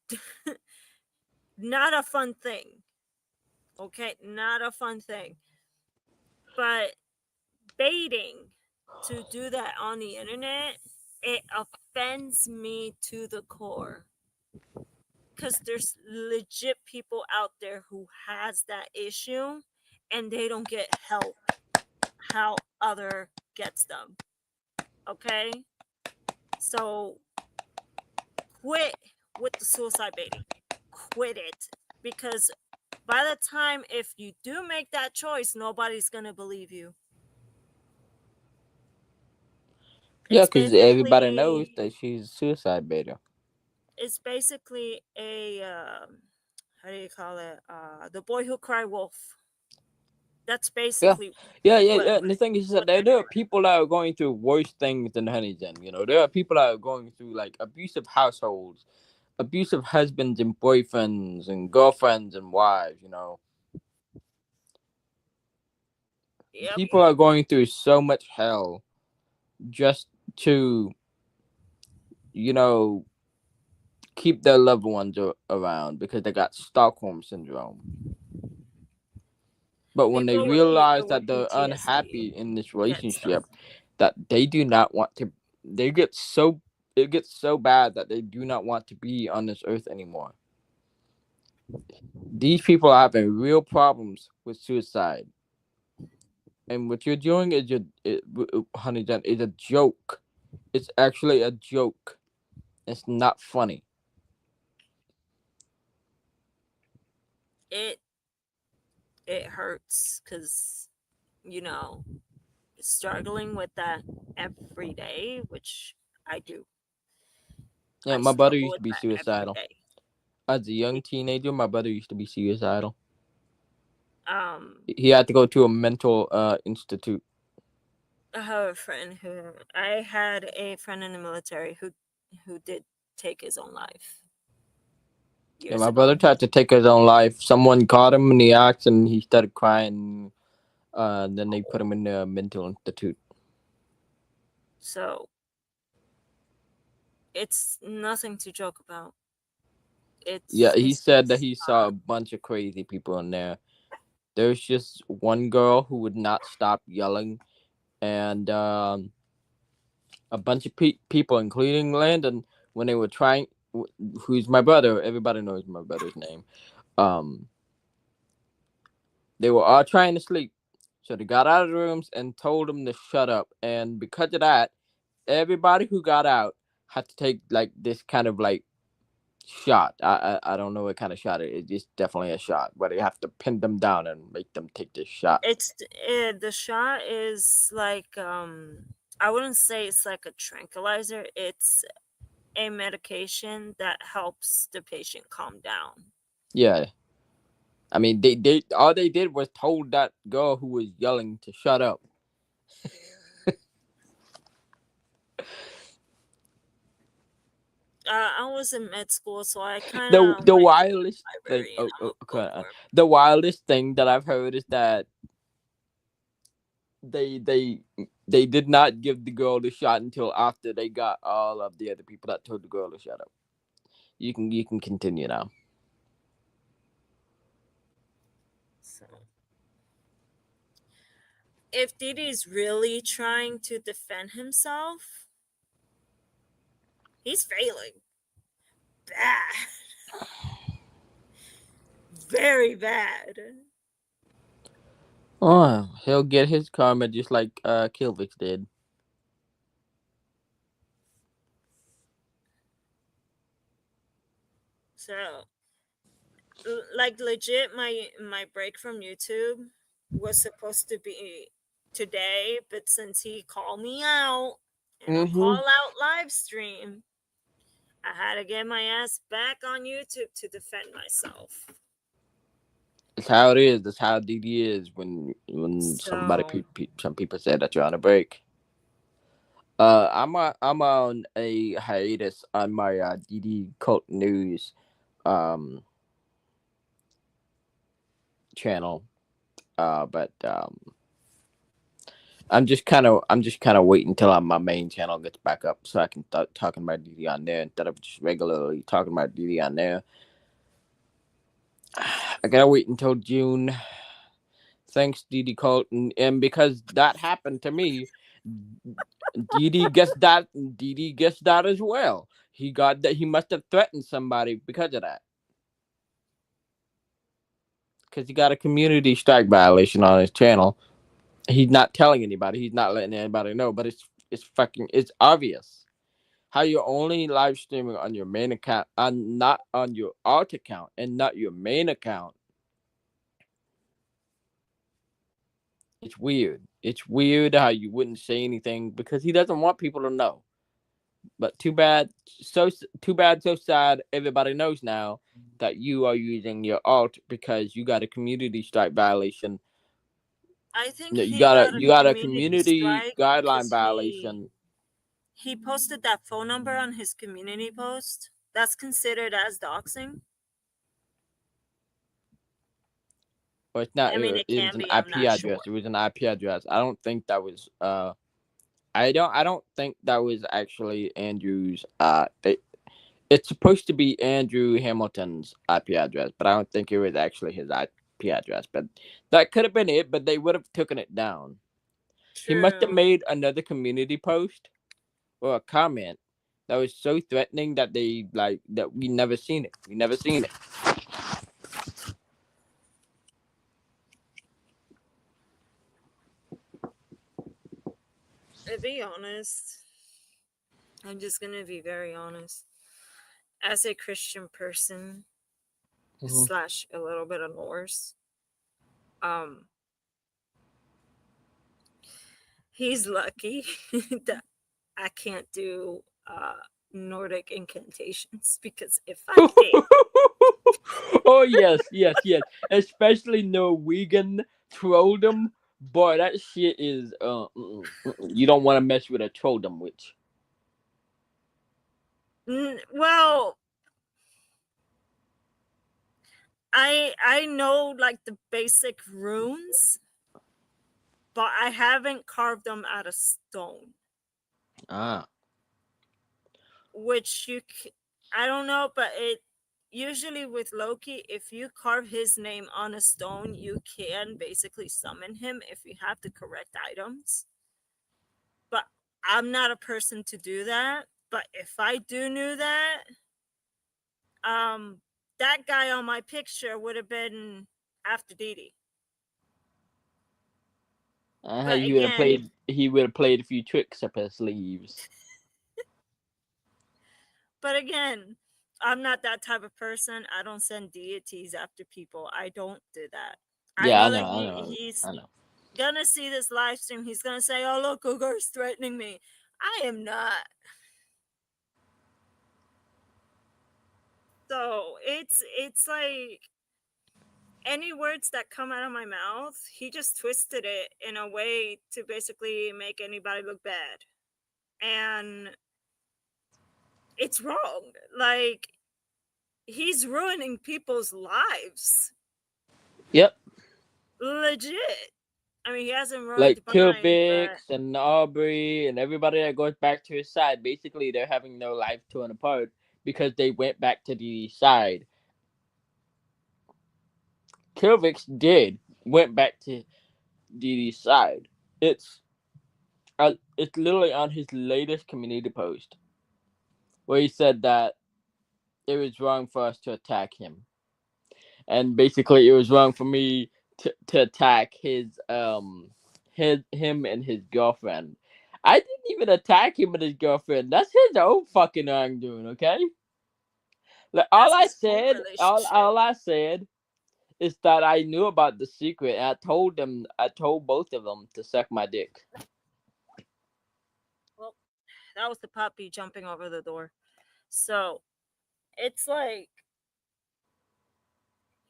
Not a fun thing. Okay, not a fun thing. But baiting to do that on the internet, it offends me to the core. Because there's legit people out there who has that issue and they don't get help how other gets them. Okay? So quit with the suicide baiting. Quit it. Because by the time if you do make that choice, nobody's gonna believe you. yeah, It's because everybody knows basically that she's a suicide baiter. it's basically a how do you call it? The boy who cried wolf. That's Yeah, basically what yeah. And the thing is that what they're there are doing. people that are going through worse things than Honeyden. You know, there are people that are going through like abusive households, abusive husbands and boyfriends and girlfriends and wives. You know, Yep. people are going through so much hell just to, you know, keep their loved ones around because they got Stockholm syndrome. But when they People realize with that they're PTSD unhappy in this get stuff. relationship, that they do not want to, they get so, it gets so bad that they do not want to be on this earth anymore. These people are having real problems with suicide, and what you're doing is honey, Jen, is a joke. It's actually a joke. It's not funny. It it hurts because you know struggling with that every day, which I do. Yeah, I my brother struggle used with to be that every suicidal. day. As a young It, teenager, my brother used to be suicidal. um, He had to go to a mental institute. I have a friend who I had a friend in the military who did take his own life Yeah, years my brother ago. tried to take his own life. Someone caught him in the act, and he started crying. Then they put him in a mental institute. So it's nothing to joke about. Yeah, he It's said that just he saw a bunch of crazy people in there. There's just one girl who would not stop yelling, and a bunch of people, including Landon, when they were trying, who's my brother. Everybody knows my brother's name. Um, they were all trying to sleep, so they got out of the rooms and told them to shut up. And because of that, everybody who got out had to take like this kind of like shot. I don't know what kind of shot it is. It's definitely a shot, but they have to pin them down and make them take this shot. the shot is like I wouldn't say it's like a tranquilizer. It's a medication that helps the patient calm down. Yeah, I mean, they all they did was told that girl who was yelling to shut up. I was in med school, so I kind The of the like wildest thing. library, and I'm a Okay. bookworm. The wildest thing that I've heard is that they did not give the girl the shot until after they got all of the other people that told the girl to shut up. You can continue now. So, if Didi's really trying to defend himself, he's failing. Bad. Very bad. Oh, he'll get his karma just like Kilvix did. So, like legit, my break from YouTube was supposed to be today, but since he called me out in a Mm-hmm. call out live stream, I had to get my ass back on YouTube to defend myself. That's how it is. That's how DD is when somebody So, some people say that you're on a break. I'm on a hiatus on my DD Cult News um channel. But I'm just kind of waiting until my main channel gets back up so I can start talking about DD on there instead of just regularly talking about DD on there. I gotta wait until June. Thanks, DD Colton, and because that happened to me, DD gets that. DD gets that as well. He got that. He must have threatened somebody because of that. Because he got a community strike violation on his channel. He's not telling anybody. He's not letting anybody know. But it's obvious. How you're only live streaming on your main account, and not on your alt account, and not your main account. It's weird. It's weird how you wouldn't say anything because he doesn't want people to know. But too bad, too bad, so sad. Everybody knows now that you are using your alt because you got a community strike violation. I think No, you he got a got a you got a community community strike guideline because he violation. he posted that phone number on his community post. That's considered as doxing. Or it's not. I mean, it It was can an be. I'm IP not address. sure. It was an IP address. I don't think that was. I don't think that was actually Andrew's. It's supposed to be Andrew Hamilton's IP address, but I don't think it was actually his IP address. But that could have been it. But they would have taken it down. He must have True. made another community post or a comment that was so threatening that they like that we never seen it. We never seen it. To be honest, I'm just gonna be very honest. As a Christian person Mm-hmm. slash a little bit of Norse, um, he's lucky that I can't do Nordic incantations because if I did, Oh yes, yes, yes. Especially Norwegian trolldom. Boy, that shit is you don't want to mess with a trolldom witch. well, I know like the basic runes, but I haven't carved them out of stone. Ah. Which I don't know, but it usually with Loki, if you carve his name on a stone, you can basically summon him if you have the correct items. But I'm not a person to do that. But if I do knew that, um, that guy on my picture would have been after Didi. But He would have again, played. He would have played a few tricks up his sleeves. But again, I'm not that type of person. I don't send deities after people. I don't do that. I Yeah, I know know. that I know. he's I know. gonna see this live stream. He's gonna say, "Oh look, Ugar's threatening me." I am not. So it's like any words that come out of my mouth, he just twisted it in a way to basically make anybody look bad. And it's wrong. Like, he's ruining people's lives. Yep. Legit. I mean, he hasn't ruined Like mine, but Kilvix and Aubrey and everybody that goes back to his side, basically they're having their life torn apart because they went back to the side. Kilvix did went back to the side. It's literally on his latest community post where he said that it was wrong for us to attack him, and basically it was wrong for me to attack him and his girlfriend. I didn't even attack him and his girlfriend. That's his own fucking wrongdoing, okay? Like that's his whole relationship. all I said is that I knew about the secret and I told both of them to suck my dick. Well, that was the puppy jumping over the door. So it's like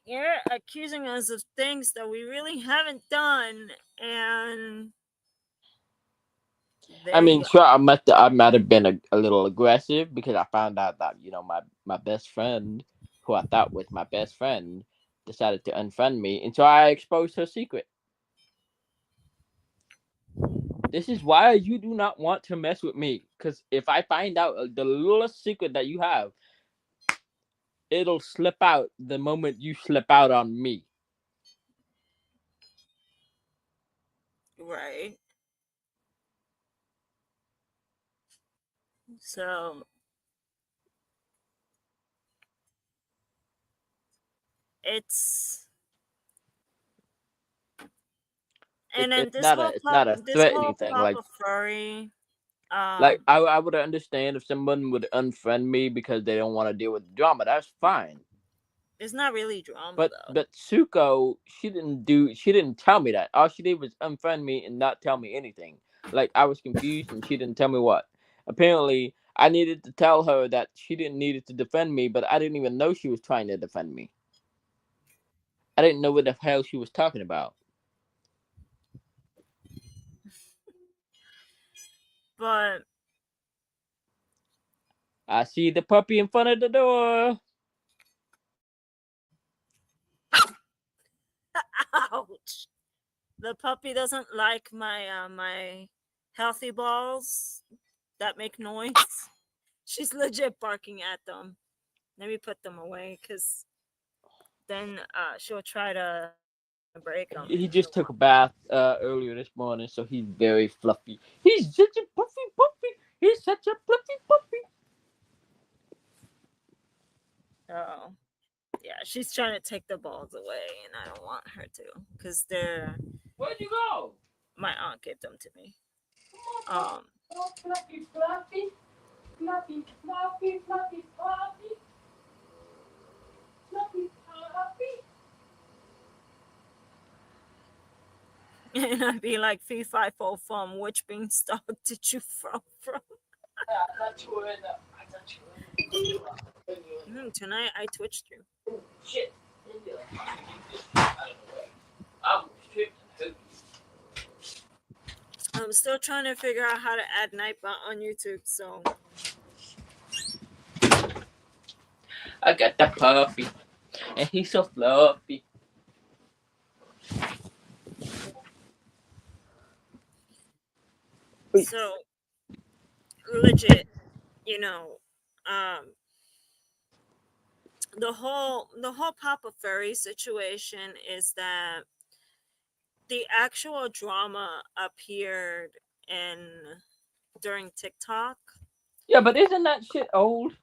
you're accusing us of things that we really haven't done, and I there you mean, go. sure, I might have been a little aggressive because I found out that my best friend, who I thought was my best friend, decided to unfriend me, and so I exposed her secret. This is why you do not want to mess with me, because if I find out the littlest secret that you have, it'll slip out the moment you slip out on me. Right. So it's and then It's not a this threatening whole thing. pop Like of furry, like um, I would understand if someone would unfriend me because they don't want to deal with the drama. That's fine. it's not really drama though. But Suko, she didn't tell me that. All she did was unfriend me and not tell me anything. Like I was confused and she didn't tell me what. Apparently I needed to tell her that she didn't need to defend me, but I didn't even know she was trying to defend me. I didn't know what the hell she was talking about. But I see the puppy in front of the door. ouch. The puppy doesn't like my healthy balls that make noise. She's legit barking at them. Let me put them away because then she'll try to break them and He she'll just took want. a bath earlier this morning, so he's very fluffy. He's such a puffy puppy. He's such a fluffy puppy. Oh, yeah, she's trying to take the balls away, and I don't want her to because they're Where'd you go? my aunt gave them to me. Come on, Um, oh, fluffy, fluffy, fluffy, fluffy, fluffy, fluffy, fluffy, fluffy. and I'd be like, "Fee fi fo fum, which beanstalk did you from?" I thought you were in the. I thought you were in the. Tonight I twitched you. Oh, shit. I don't know. I'm tripped and I'm still trying to figure out how to add Nightbot on YouTube, so I got the puppy, and he's so fluffy. so legit, you know, um, the whole Papa Furry situation is that the actual drama appeared in during TikTok. Yeah, but isn't that shit old?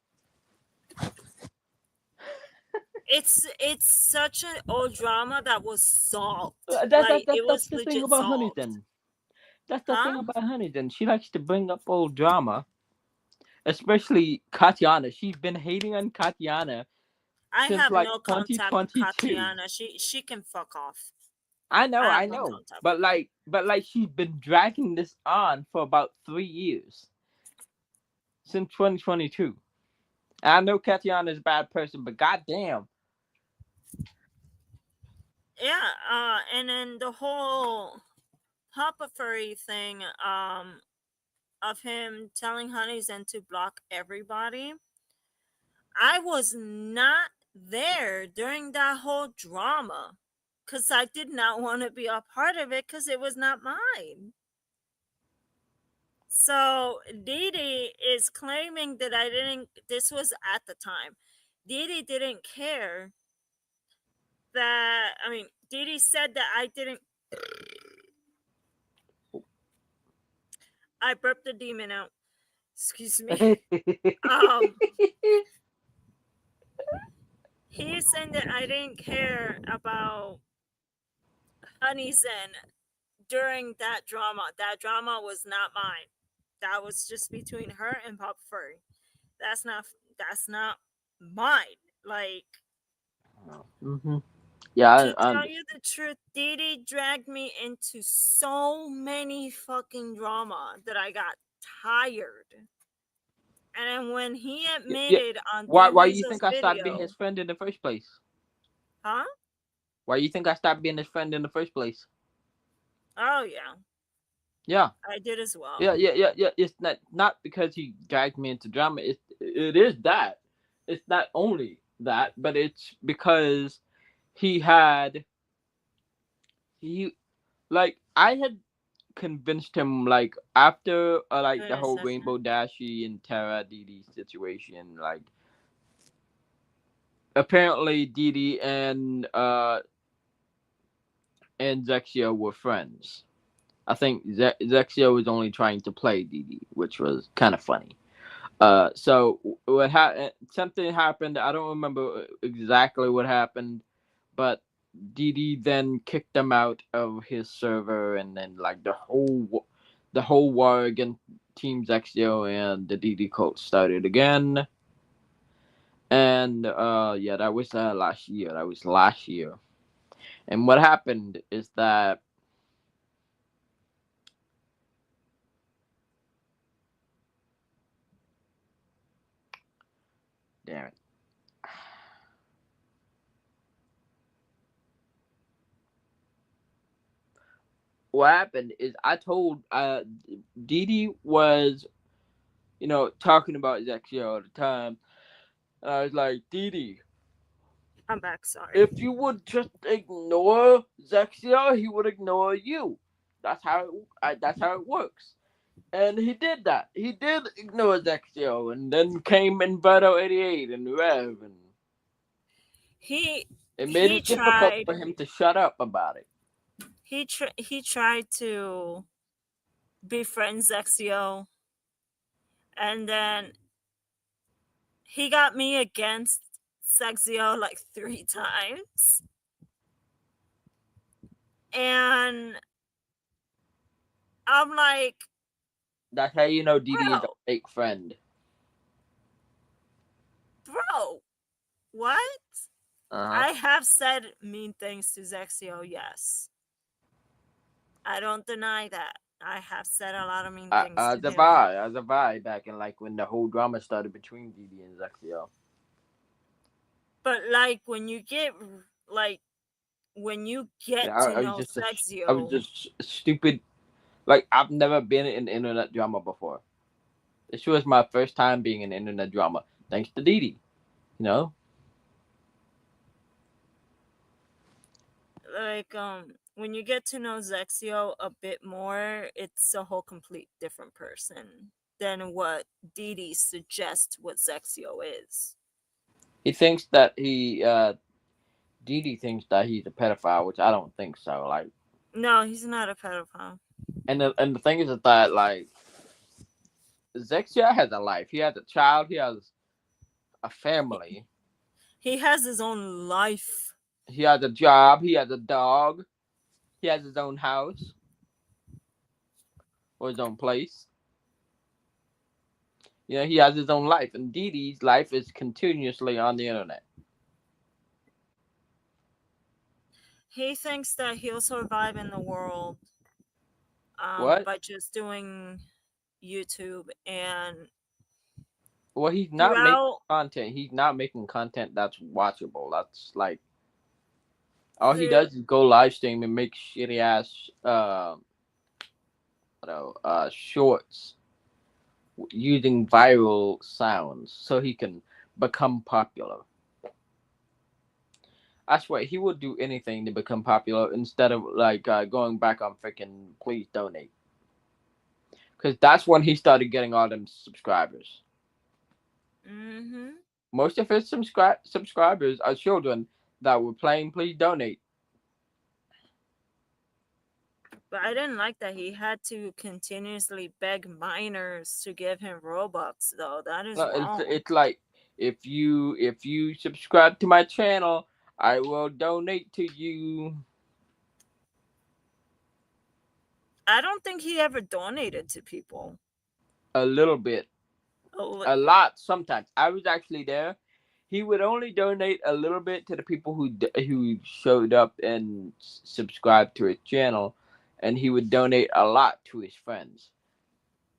It's such an old drama that was solved. That Like, it that's was the thing legit about solved. Huntington. That's the Huh? thing about Huntington. She likes to bring up old drama, especially Katiana. She's been hating on Katiana I since have like no contact with 2022. Katiana. She can fuck off. I I have no know, contact with her. but like she's been dragging this on for about 3 years since 2022. And I know Katiana is a bad person, but goddamn, Yeah, and then the whole Papa Furry thing, of him telling Honeyzen to block everybody. I was not there during that whole drama because I did not want to be a part of it because it was not mine. So Didi is claiming that I didn't. This was at the time. Didi didn't care that. I mean, Didi said that I didn't. I burped the demon out. Excuse me. Um, he's saying that I didn't care about Honeyzen during that drama. That drama was not mine. That was just between her and Papa Furry. That's not. That's not mine. Like, Mm-hmm. Yeah, to I tell you the truth, Didi dragged me into so many fucking drama that I got tired. And then when he yeah. admitted on Why you Weasel's think I stopped being video, his friend in the first place? huh? Why you think I stopped being his friend in the first place? Oh yeah, Yeah. I did as Yeah, well. yeah, yeah, yeah. It's not because he dragged me into drama. It is that. It's not only that, but it's because he had he like I had convinced him like after like Wait the a whole second. Rainbow Dashi and Terra Didi situation. Like apparently Didi and Zexyo were friends. I think Zexyo was only trying to play Didi, which was kind of funny. So something happened. I don't remember exactly what happened, but Didi then kicked him out of his server, and then like the whole war against Team Zexio and the Didi cult started again. And yeah, that was last year. That was last year. And what happened is that damn it. What happened is I told Didi was talking about Zexio all the time. And I was like, Didi, I'm back. Sorry. if you would just ignore Zexio, he would ignore you. That's how it works. And he did that. He did ignore Zexio, and then came Inverto 88 and Rev, and He it made he it difficult tried. for him to shut up about it. He tried to befriend Zexio, and then he got me against Zexio like 3 times, and I'm like, That's how you know Didi is a bro, fake friend. bro, what? Uh huh. I have said mean things to Zexio, yes. I don't deny that. I have said a lot of mean things to him. As a vibe back in like when the whole drama started between Didi and Zexio. But like like when you get Yeah, to I was know just I was Zexio, just stupid. Like I've never been in internet drama before. This was my first time being in internet drama, thanks to Didi. You know, like when you get to know Zexio a bit more, it's a whole complete different person than what Didi suggests what Zexio is. he thinks that Didi thinks that he's a pedophile, which I don't think so. Like, No, he's not a pedophile. and the thing is that like Zexia has a life. He has a child. He has a He, family. he has his own life. He has a job. He has a dog. He has his own house or his own place. He has his own life, and Didi's life is continuously on the internet. He thinks that he'll survive in the world What? by just doing YouTube and Well, he's not making throughout content. He's not making content that's watchable. That's like All he does is go live stream and make shitty ass shorts using viral sounds so he can become popular. I swear he would do anything to become popular instead of like going back on freaking please donate. Because that's when he started getting all them subscribers. Mm-hmm. Most of his subscribers are children that were playing please donate. But I didn't like that he had to continuously beg minors to give him Robux, though. That is wrong. It's like if you subscribe to my channel, I will donate to you. I don't think he ever donated to people. A little bit, Oh, a lot sometimes. I was actually there. He would only donate a little bit to the people who showed up and subscribed to his channel, and he would donate a lot to his friends.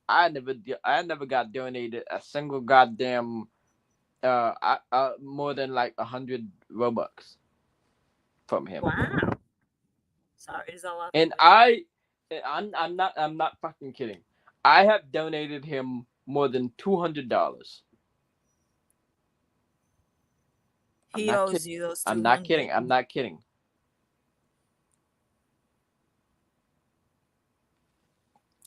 I never got donated a single goddamn more than like 100 Robux from him. wow. Sorry, it's a lot. And I'm not fucking kidding. I have donated him more than $200. I'm He not owes kidding. you those I'm not 200. kidding. I'm not kidding.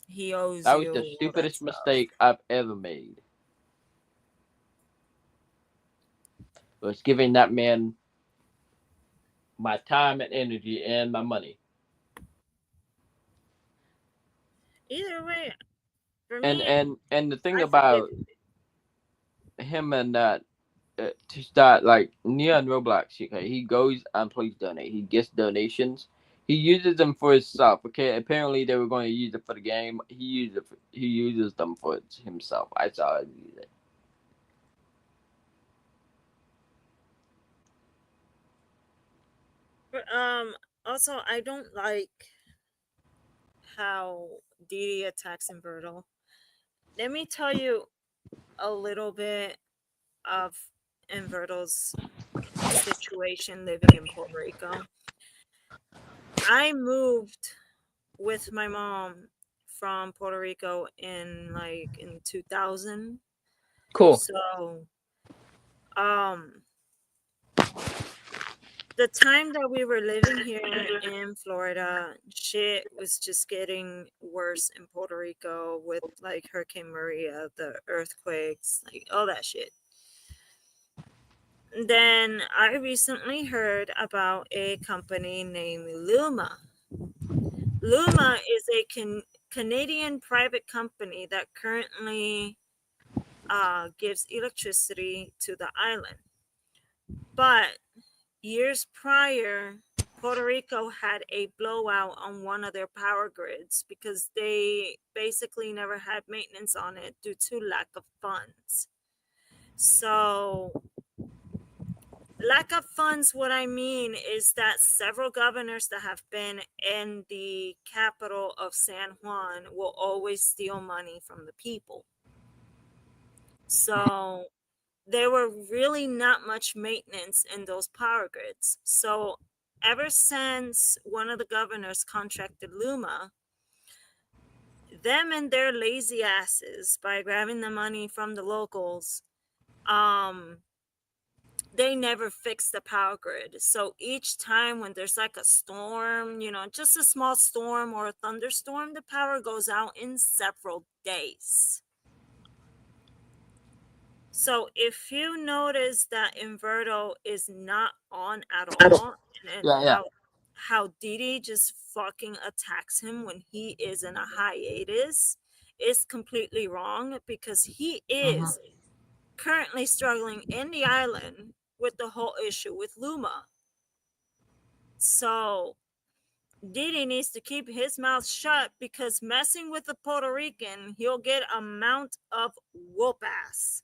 He owes That was you the all that stupidest stuff. mistake I've ever made. Was giving that man my time and energy and my money. Either way, for And me, and the thing I forgive about you. him and that to start like Neon Roblox, okay, he goes and please donate. He gets donations. He uses them for himself. Okay, apparently they were going to use it for the game. He uses them for himself. I saw him use it. But also I don't like how Didi attacks Invertal. Let me tell you a little bit of Invertal's situation living in Puerto Rico. I moved with my mom from Puerto Rico in 2000. Cool. So um the time that we were living here in Florida, shit was just getting worse in Puerto Rico with like Hurricane Maria, the earthquakes, like all that shit. Then I recently heard about a company named Luma. Luma is a Canadian private company that currently gives electricity to the island. But years prior, Puerto Rico had a blowout on one of their power grids because they basically never had maintenance on it due to lack of funds. So, lack of funds, what I mean is that several governors that have been in the capital of San Juan will always steal money from the people. So, there were really not much maintenance in those power grids. So, ever since one of the governors contracted Luma, them and their lazy asses, by grabbing the money from the locals, they never fix the power grid. So each time when there's like a storm, just a small storm or a thunderstorm, the power goes out in several days. So if you notice that Inverto is not on at all, and Yeah. how Didi just fucking attacks him when he is in a hiatus is completely wrong, because he is currently struggling in the island with the whole issue with Luma. So Didi needs to keep his mouth shut, because messing with the Puerto Rican, he'll get a mount of whoop ass.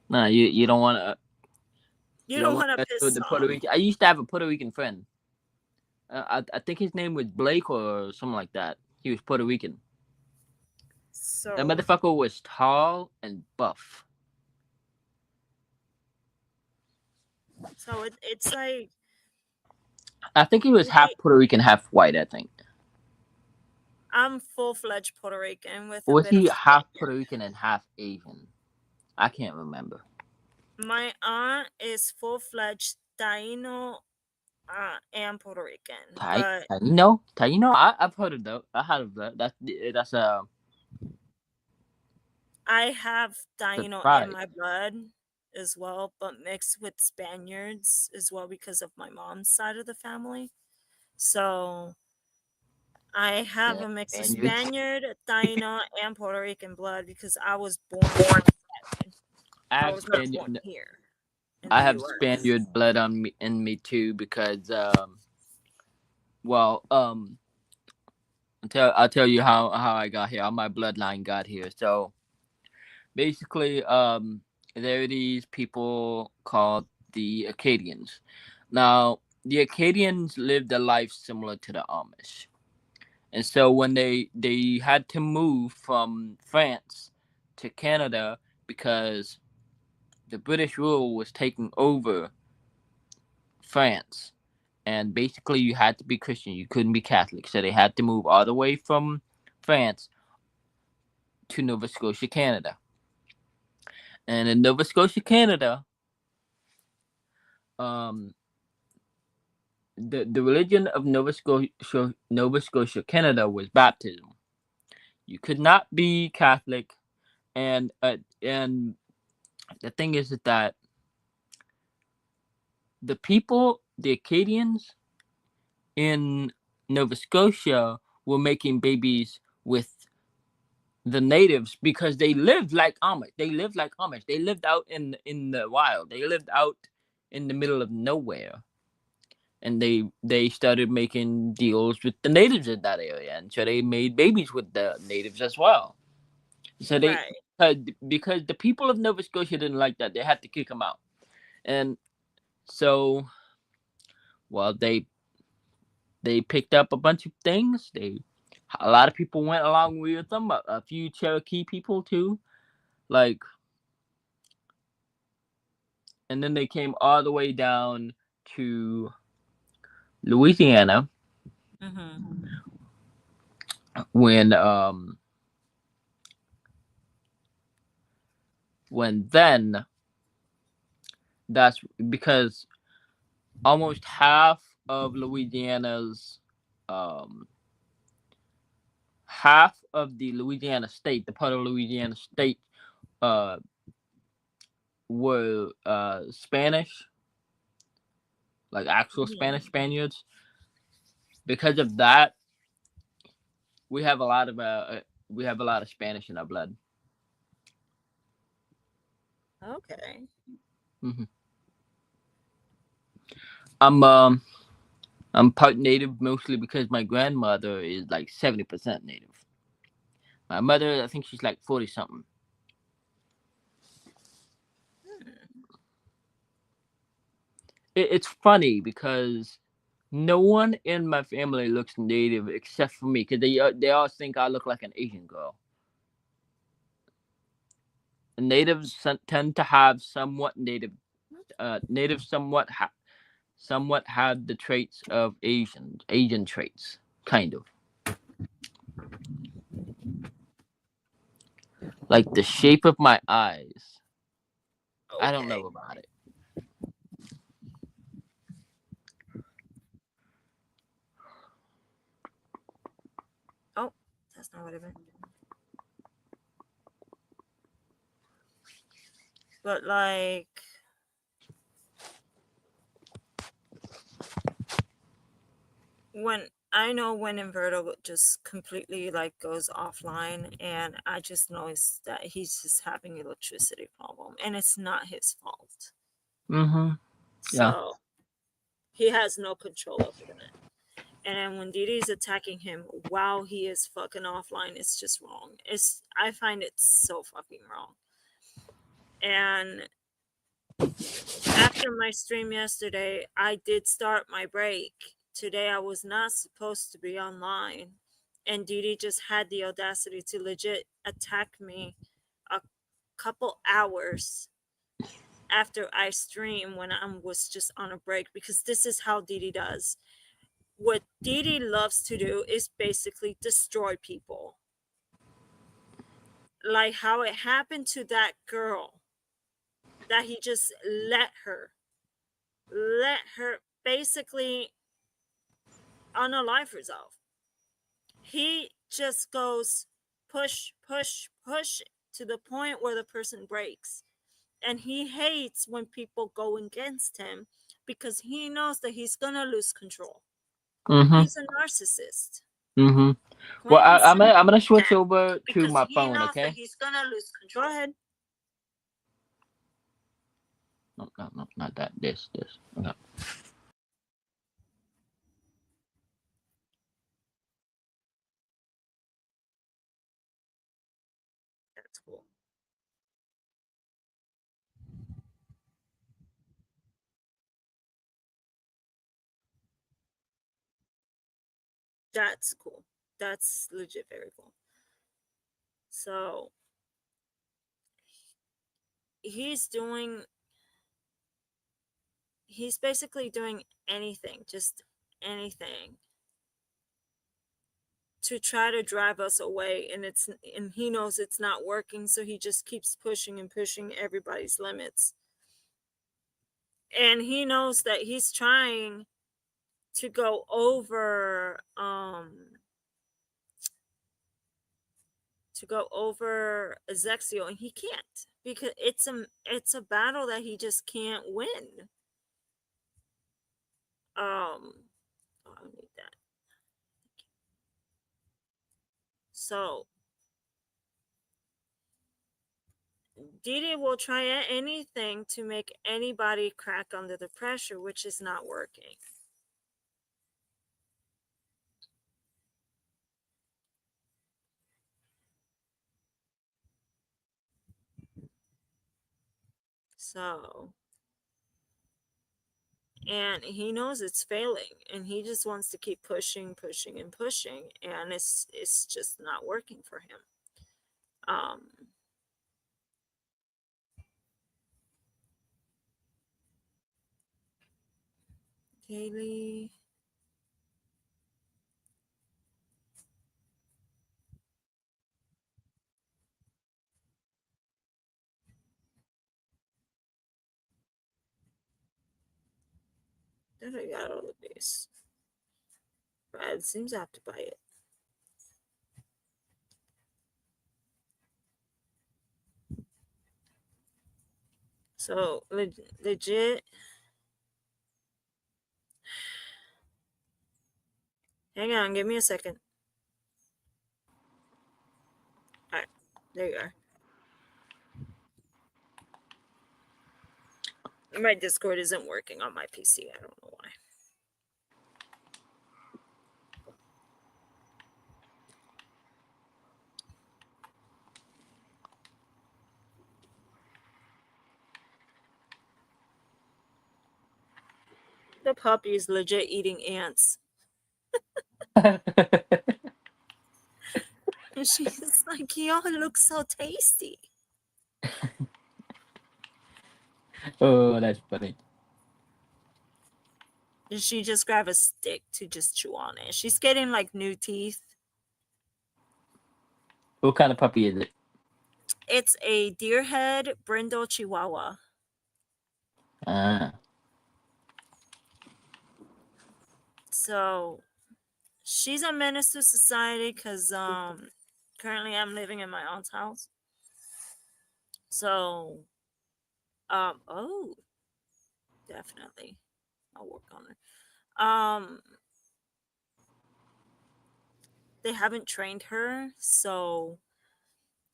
Nah, you don't want to. You don't want to mess with piss the off. Puerto Rican. I used to have a Puerto Rican friend. I think his name was Blake or something like that. He was Puerto Rican. So That motherfucker was tall and buff. it's like I think he was half Didi, Puerto Rican, half white. I think. I'm full-fledged Puerto Rican with a Or was bit of he half Spaniard. Puerto Rican and half Asian? I can't remember. My aunt is full-fledged Taino and Puerto Rican, but Taino. I've heard of that. I heard of that. That's I have the Taino in tribe. my blood as well, but mixed with Spaniards as well because of my mom's side of the family. So I have Yeah, a mix of Spaniards. Spaniard, Taino, and Puerto Rican blood because I was born in 7. I I have was not born Spaniard. here in I the have US. Spaniard blood on me in me too because well I'll tell you how I got here, how my bloodline got here. So basically, there are these people called the Acadians. Now, the Acadians lived a life similar to the Amish, and so when they had to move from France to Canada because the British rule was taking over France, and basically you had to be Christian, you couldn't be Catholic, so they had to move all the way from France to Nova Scotia, Canada. And in Nova Scotia, Canada, um, the religion of Nova Scotia, Canada was baptism. You could not be Catholic, and the thing is that the people, the Acadians in Nova Scotia, were making babies with the natives because they lived like Amish. They lived like Amish. They lived out in the wild. They lived out in the middle of nowhere, and they started making deals with the natives in that area, and so they made babies with the natives as well. So they Right. because the people of Nova Scotia didn't like that, they had to kick them out, and so well they picked up a bunch of things. A lot of people went along with them. A few Cherokee people too, like, and then they came all the way down to Louisiana Mm-hmm. when then that's because almost um half of the Louisiana state, the part of Louisiana state, uh were Spanish, like actual Mm-hmm. Spaniards. Because of that, we have a lot of Spanish in our blood. Okay. hmm I'm I'm part native mostly because my grandmother is like 70% native. My mother, I think she's like 40 something. Hmm. It's funny because no one in my family looks native except for me because they all think I look like an Asian girl. Natives tend to have somewhat natives somewhat have the traits of Asian traits, kind of like the shape of my eyes. I don't Okay. know about it. Oh, that's not what I meant. But like when I know when Inverto just completely like goes offline, and I just noticed that he's just having electricity problem, and it's not his fault. Mm-hmm. Yeah. So he has no control over that. And then when Didi's attacking him while he is fucking offline, it's just wrong. I find it so fucking wrong. And after my stream yesterday, I did start my break. Today I was not supposed to be online. And Didi just had the audacity to legit attack me a couple hours after I stream when I was just on a break, because this is how Didi does. what Didi loves to do is basically destroy people. Like how it happened to that girl, that he just let her basically unalive herself. He just goes push, push, push to the point where the person breaks. And he hates when people go against him because he knows that he's gonna lose control. Mm-hmm. He's a narcissist. Mm-hmm. Well, Plain and simple. I'm gonna switch over to Because my he phone, knows that okay? he's gonna lose control. Go ahead. No, not that. This. Okay. That's cool. That's cool. That's legit very cool. So he's doing he's basically doing anything, just anything to try to drive us away, and he knows it's not working, so he just keeps pushing and pushing everybody's limits. And he knows that he's trying to go over Zexyo, and he can't because it's a battle that he just can't win. Oh, I need that. So Didi will try anything to make anybody crack under the pressure, which is not working. So, and he knows it's failing, and he just wants to keep pushing, pushing, and pushing, and it's just not working for him. Um, Daily. Then I got all of these. But it seems I have to buy it. So legit. Hang on, give me a second. All right, there you are. My Discord isn't working on my PC. I don't know why. The puppy is legit eating ants. And she's like, y'all look so tasty. Oh, that's funny. And she just grabbed a stick to just chew on it. She's getting like new teeth. What kind of puppy is it? It's a deerhead brindle chihuahua. Ah. So she's a menace to society because currently I'm living in my aunt's house. So oh, definitely I'll work on it. They haven't trained her, so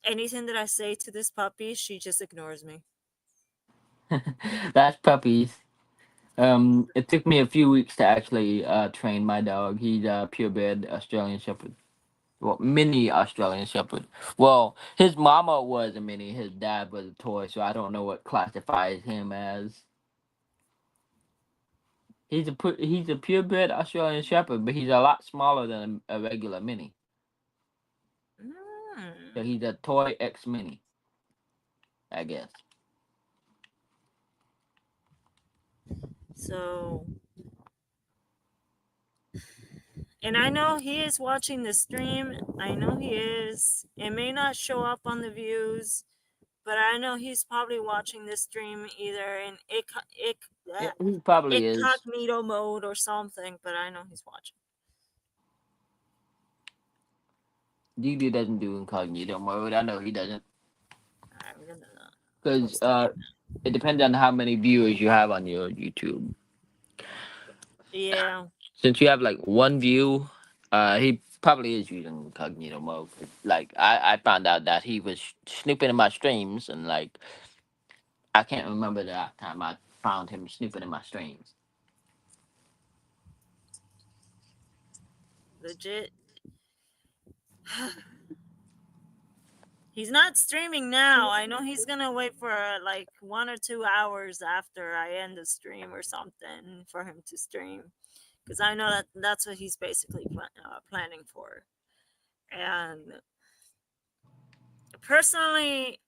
anything that I say to this puppy, she just ignores me. That's puppies. It took me a few weeks to actually train my dog. He's a purebred Australian Shepherd. Well, mini Australian Shepherd. Well, his mama was a mini. His dad was a toy, so I don't know what classifies him as. He's a purebred Australian Shepherd, but he's a lot smaller than a regular mini. So he's a toy X mini, I guess. So And I know he is watching the stream. I know he is. It may not show up on the views, but I know he's probably watching this stream either in Yeah, he probably is. incognito mode or something, but I know he's watching. DD doesn't do incognito mode. I know he doesn't. I'm gonna Because post it. it depends on how many viewers you have on your YouTube. Yeah. Since you have like one view, he probably is using incognito mode. Like I found out that he was snooping in my streams, and like I can't remember the last time I found him snooping in my streams. Legit. He's not streaming now. I know he's gonna wait for like 1 or 2 hours after I end the stream or something for him to stream, because I know that that's what he's basically planning for. And personally,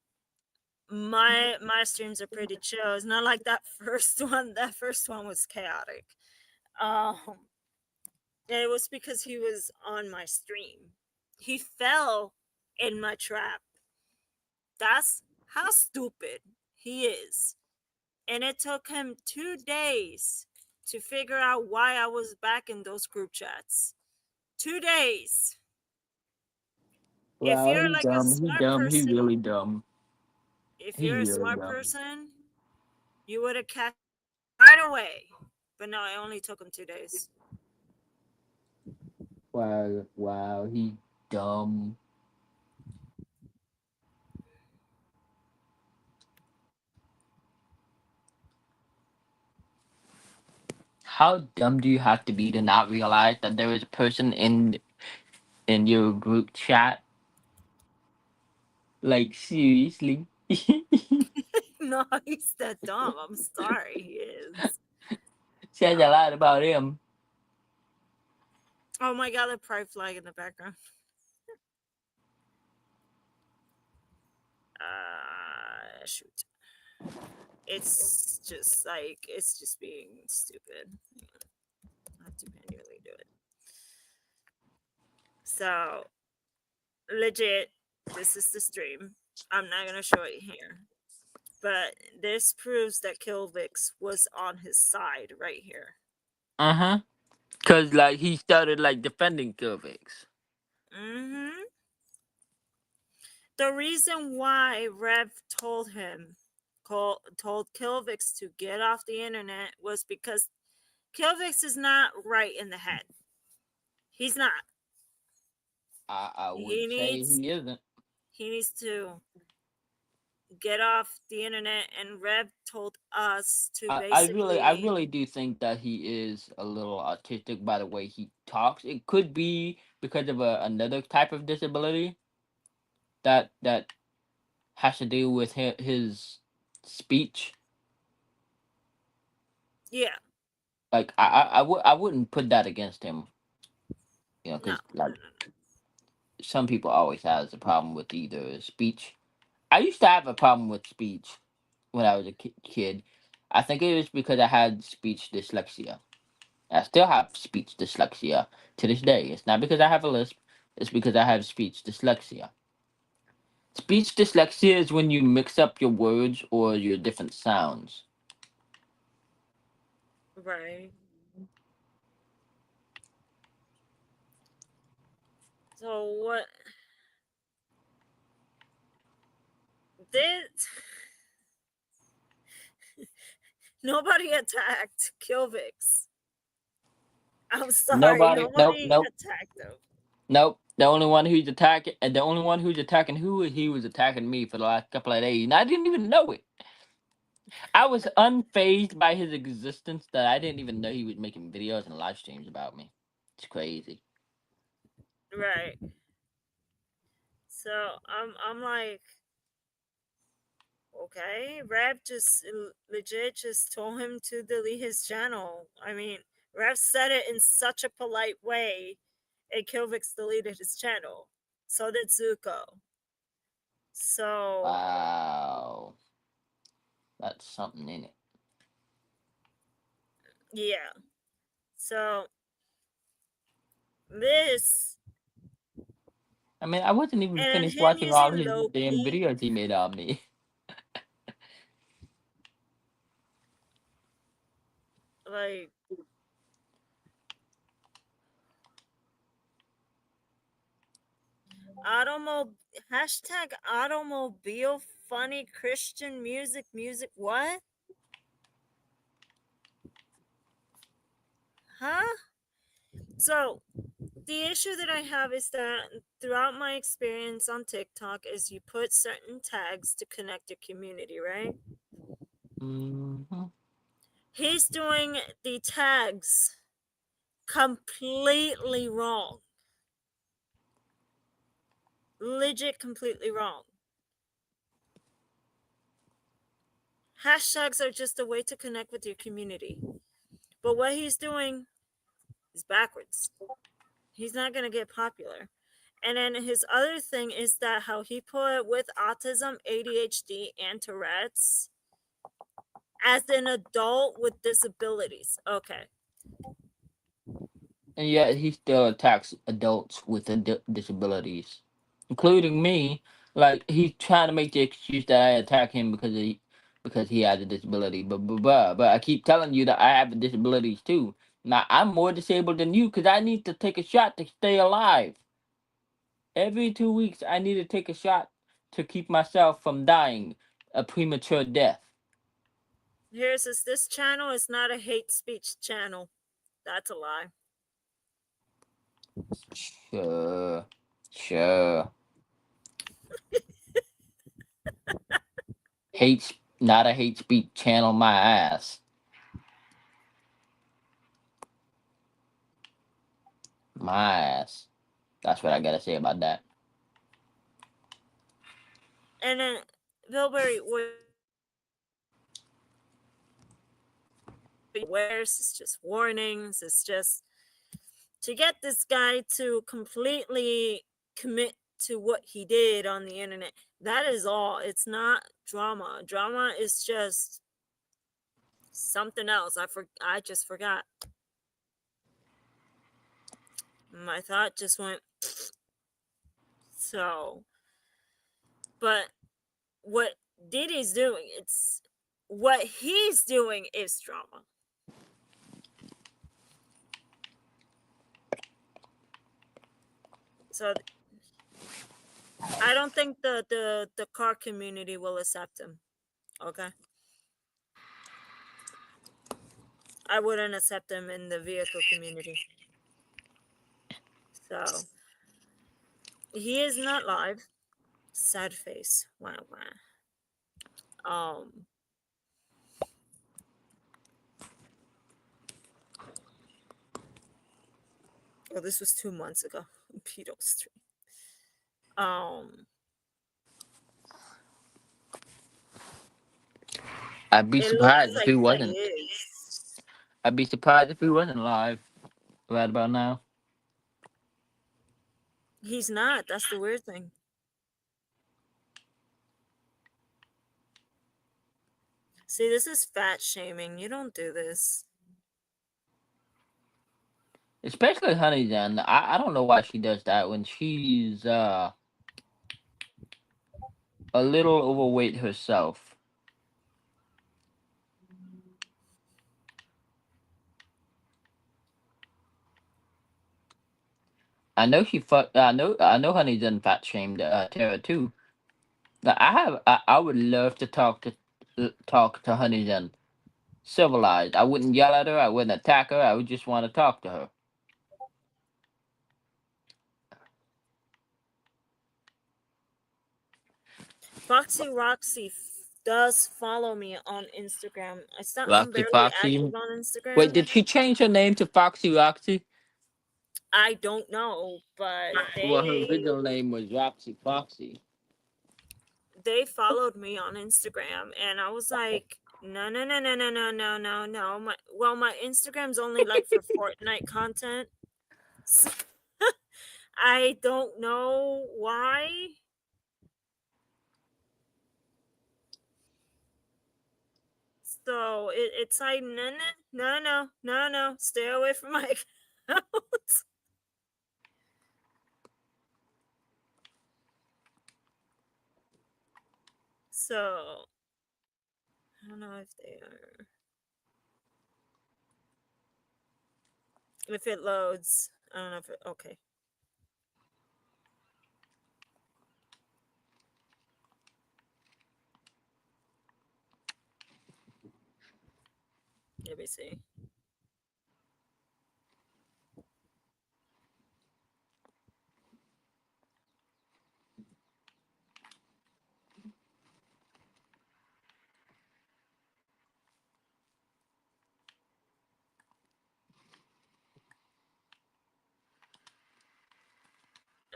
my streams are pretty chill. It's not like that first one. That first one was chaotic. Um, it was because he was on my stream. He fell in my trap. That's how stupid he is. And it took him 2 days to figure out why I was back in those group chats. 2 days. If Well, you're he like a dumb. He smart dumb. He person, really dumb. if He you're a really smart dumb. person, you would have catch right away. But no, it only took him 2 days. Wow, he dumb. How dumb do you have to be to not realize that there is a person in your group chat? Like seriously? No, he's that dumb. I'm sorry, he is. Says a lot about him. Oh my god, the pride flag in the background. Shoot. It's just being stupid. I have to manually do it. So, legit, this is the stream. I'm not gonna show it here. But this proves that Kilvix was on his side right here. Uh-huh. Cause like he started like defending Kilvix. Mm-hmm. The reason why Rev told Kilvix to get off the internet was because Kilvix is not right in the head. He's not. I He would say needs he isn't. he needs to get off the internet, and Rev told us to I basically, really do think that he is a little autistic by the way he talks. It could be because of another type of disability that has to do with his speech. yeah, Like I wouldn't put that against him. You know, no, because no, like no, some people always has a problem with either speech. I used to have a problem with speech when I was a kid. I think it was because I had speech dyslexia. I still have speech dyslexia to this day. It's not because I have a lisp. It's because I have speech dyslexia. Speech dyslexia is when you mix up your words or your different sounds. right. So what this? Nobody attacked Kilvix. I'm sorry, Nobody. Nope. nobody Nope. attacked him. Nope. The only one who's attacking, and the only one who's attacking who he was attacking me for the last couple of days, and I didn't even know it. I was unfazed by his existence that I didn't even know he was making videos and live streams about me. It's crazy. Right. So I'm like, okay, Rev just legit just told him to delete his channel. I mean, Rev said it in such a polite way, and Kilvix deleted his channel. So did Zuko. So Wow, that's something in it. yeah. So This I mean, I wasn't even and finished him watching all using his low damn key, videos he made on me. like automobile hashtag automobile funny Christian music. What? Huh? So the issue that I have is that throughout my experience on TikTok is you put certain tags to connect your community, right? Mhm. He's doing the tags completely wrong. Legit completely wrong. Hashtags are just a way to connect with your community. But what he's doing is backwards. He's not going to get popular. And then his other thing is that how he put with autism, ADHD, and Tourette's as an adult with disabilities. Okay. And yet he still attacks adults with disabilities, including me. Like he's trying to make the excuse that I attack him because he has a disability. But I keep telling you that I have disabilities too. Now I'm more disabled than you because I need to take a shot to stay alive. Every 2 weeks I need to take a shot to keep myself from dying a premature death. Here's this channel is not a hate speech channel. That's a lie. Sure, sure. Not a hate speech channel. My ass. My ass. That's what I gotta say about that. And then Bilberry wears it's just warnings. It's just to get this guy to completely commit to what he did on the internet. That is all. It's not drama. Drama is just something else. I just forgot. My thought just went so. But what Diddy's doing, it's what he's doing is drama. So I don't think the car community will accept him. Okay. I wouldn't accept him in the vehicle community. So he is not live. Sad face. Wow, wow. Oh, this was 2 months ago. Pedo stream. Um, I'd be it looks surprised if like he that he wasn't. is. I'd be surprised if he wasn't live right about now. He's not. That's the weird thing. See, this is fat shaming. You don't do this. Especially Honey Jen. I don't know why she does that when she's a little overweight herself. I know she fuck. I know Honey Jen fat shamed Tara too. But I would love to talk to Honey Jen civilized. I wouldn't yell at her. I wouldn't attack her. I would just want to talk to her. Foxy Roxy does follow me on Instagram. I'm Roxy barely Foxy. active on Wait, Instagram. did she change her name to Foxy Roxy? I don't know, but Well, her original name was Roxy Foxy. they followed me on Instagram, and I was like, no, no, no, no, no, no, no, no, no. My Instagram's only like for Fortnite content. So I don't know why. So it's like no, no, no, no, no, no. Stay away from my account. So I don't know if they are. If it loads, I don't know if it. Okay. Let me see.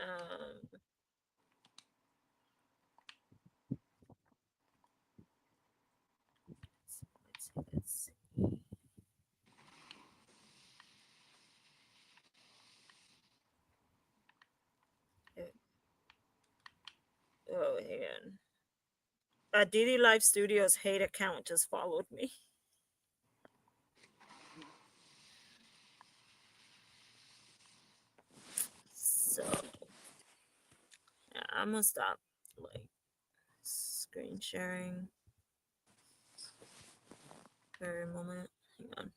Um, let's see. Oh, hang on. DD Live Studios hate account just followed me. So yeah, I'm gonna stop like screen sharing for a moment. Hang on.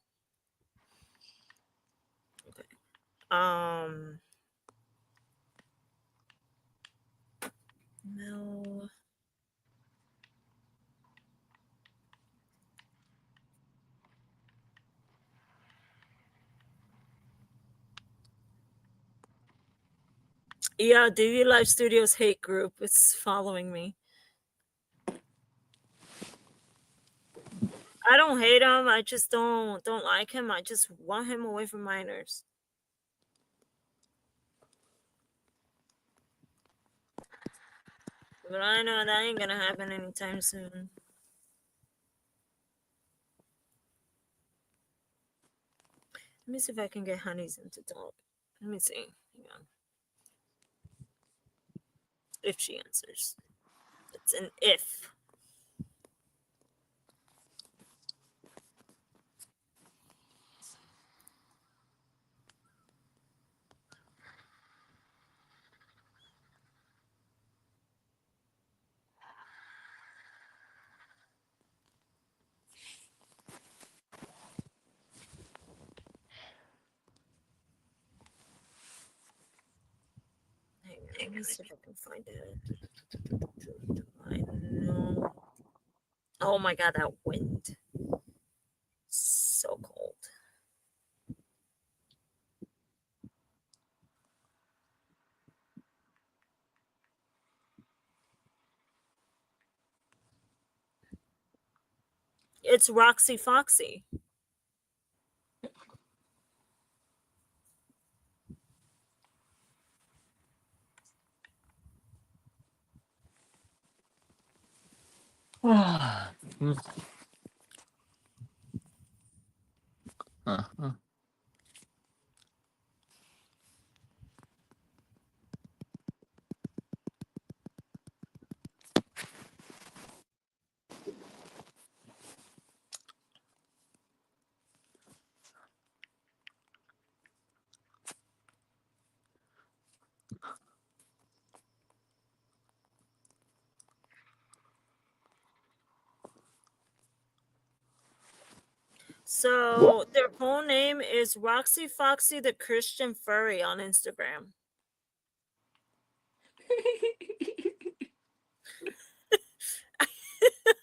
Okay. No. Yeah, DD Live Studios hate group. It's following me. I don't hate him. I just don't like him. I just want him away from minors. But I know that ain't gonna happen anytime soon. Let me see if I can get Honeys into talk. Let me see. Hang on. If she answers. It's an if. Hang on, let me see if I can find it. I know. Oh my god, that wind. So cold. It's Roxy Foxy. So their full name is Roxy Foxy the Christian Furry on Instagram.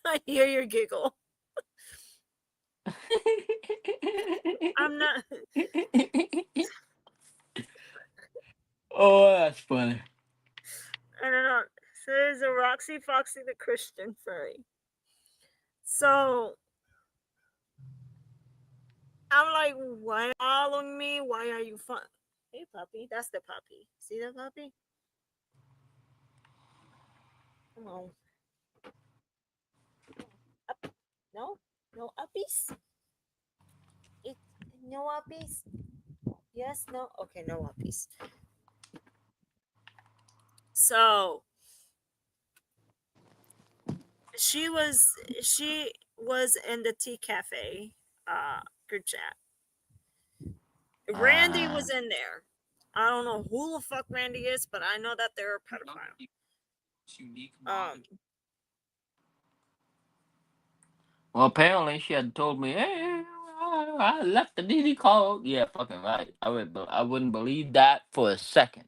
I hear your giggle. I'm not. Oh, that's funny. I don't know. So there's a Roxy Foxy the Christian Furry. So I'm like, why are you following me? Why are you fun? Hey, puppy. That's the puppy. See the puppy? Come on. Up. No? No uppies? It, no uppies? Yes? No? Okay, no uppies. So she was in the tea cafe group chat. Randy was in there. I don't know who the fuck Randy is, but I know that they're a pedophile. Well, apparently she had told me, "Hey, I left the DD call." Yeah, fucking right. I wouldn't believe that for a second.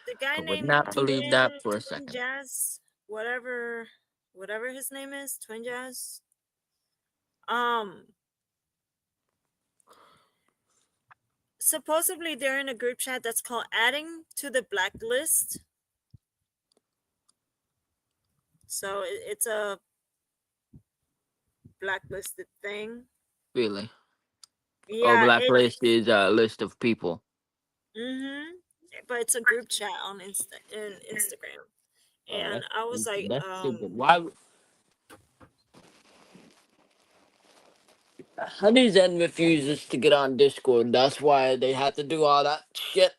The guy I would named not believe that for a Twin second. Jazz, whatever his name is, Twin Jazz. Um, Supposedly they're in a group chat that's called "Adding to the Blacklist." So it's a blacklisted thing. Really. Oh, Yeah, blacklist is a list of people. mm-hmm. But it's a group chat on Instagram, Oh, and I was like, that's stupid. Why? Honey Zen refuses to get on Discord. That's why they had to do all that shit.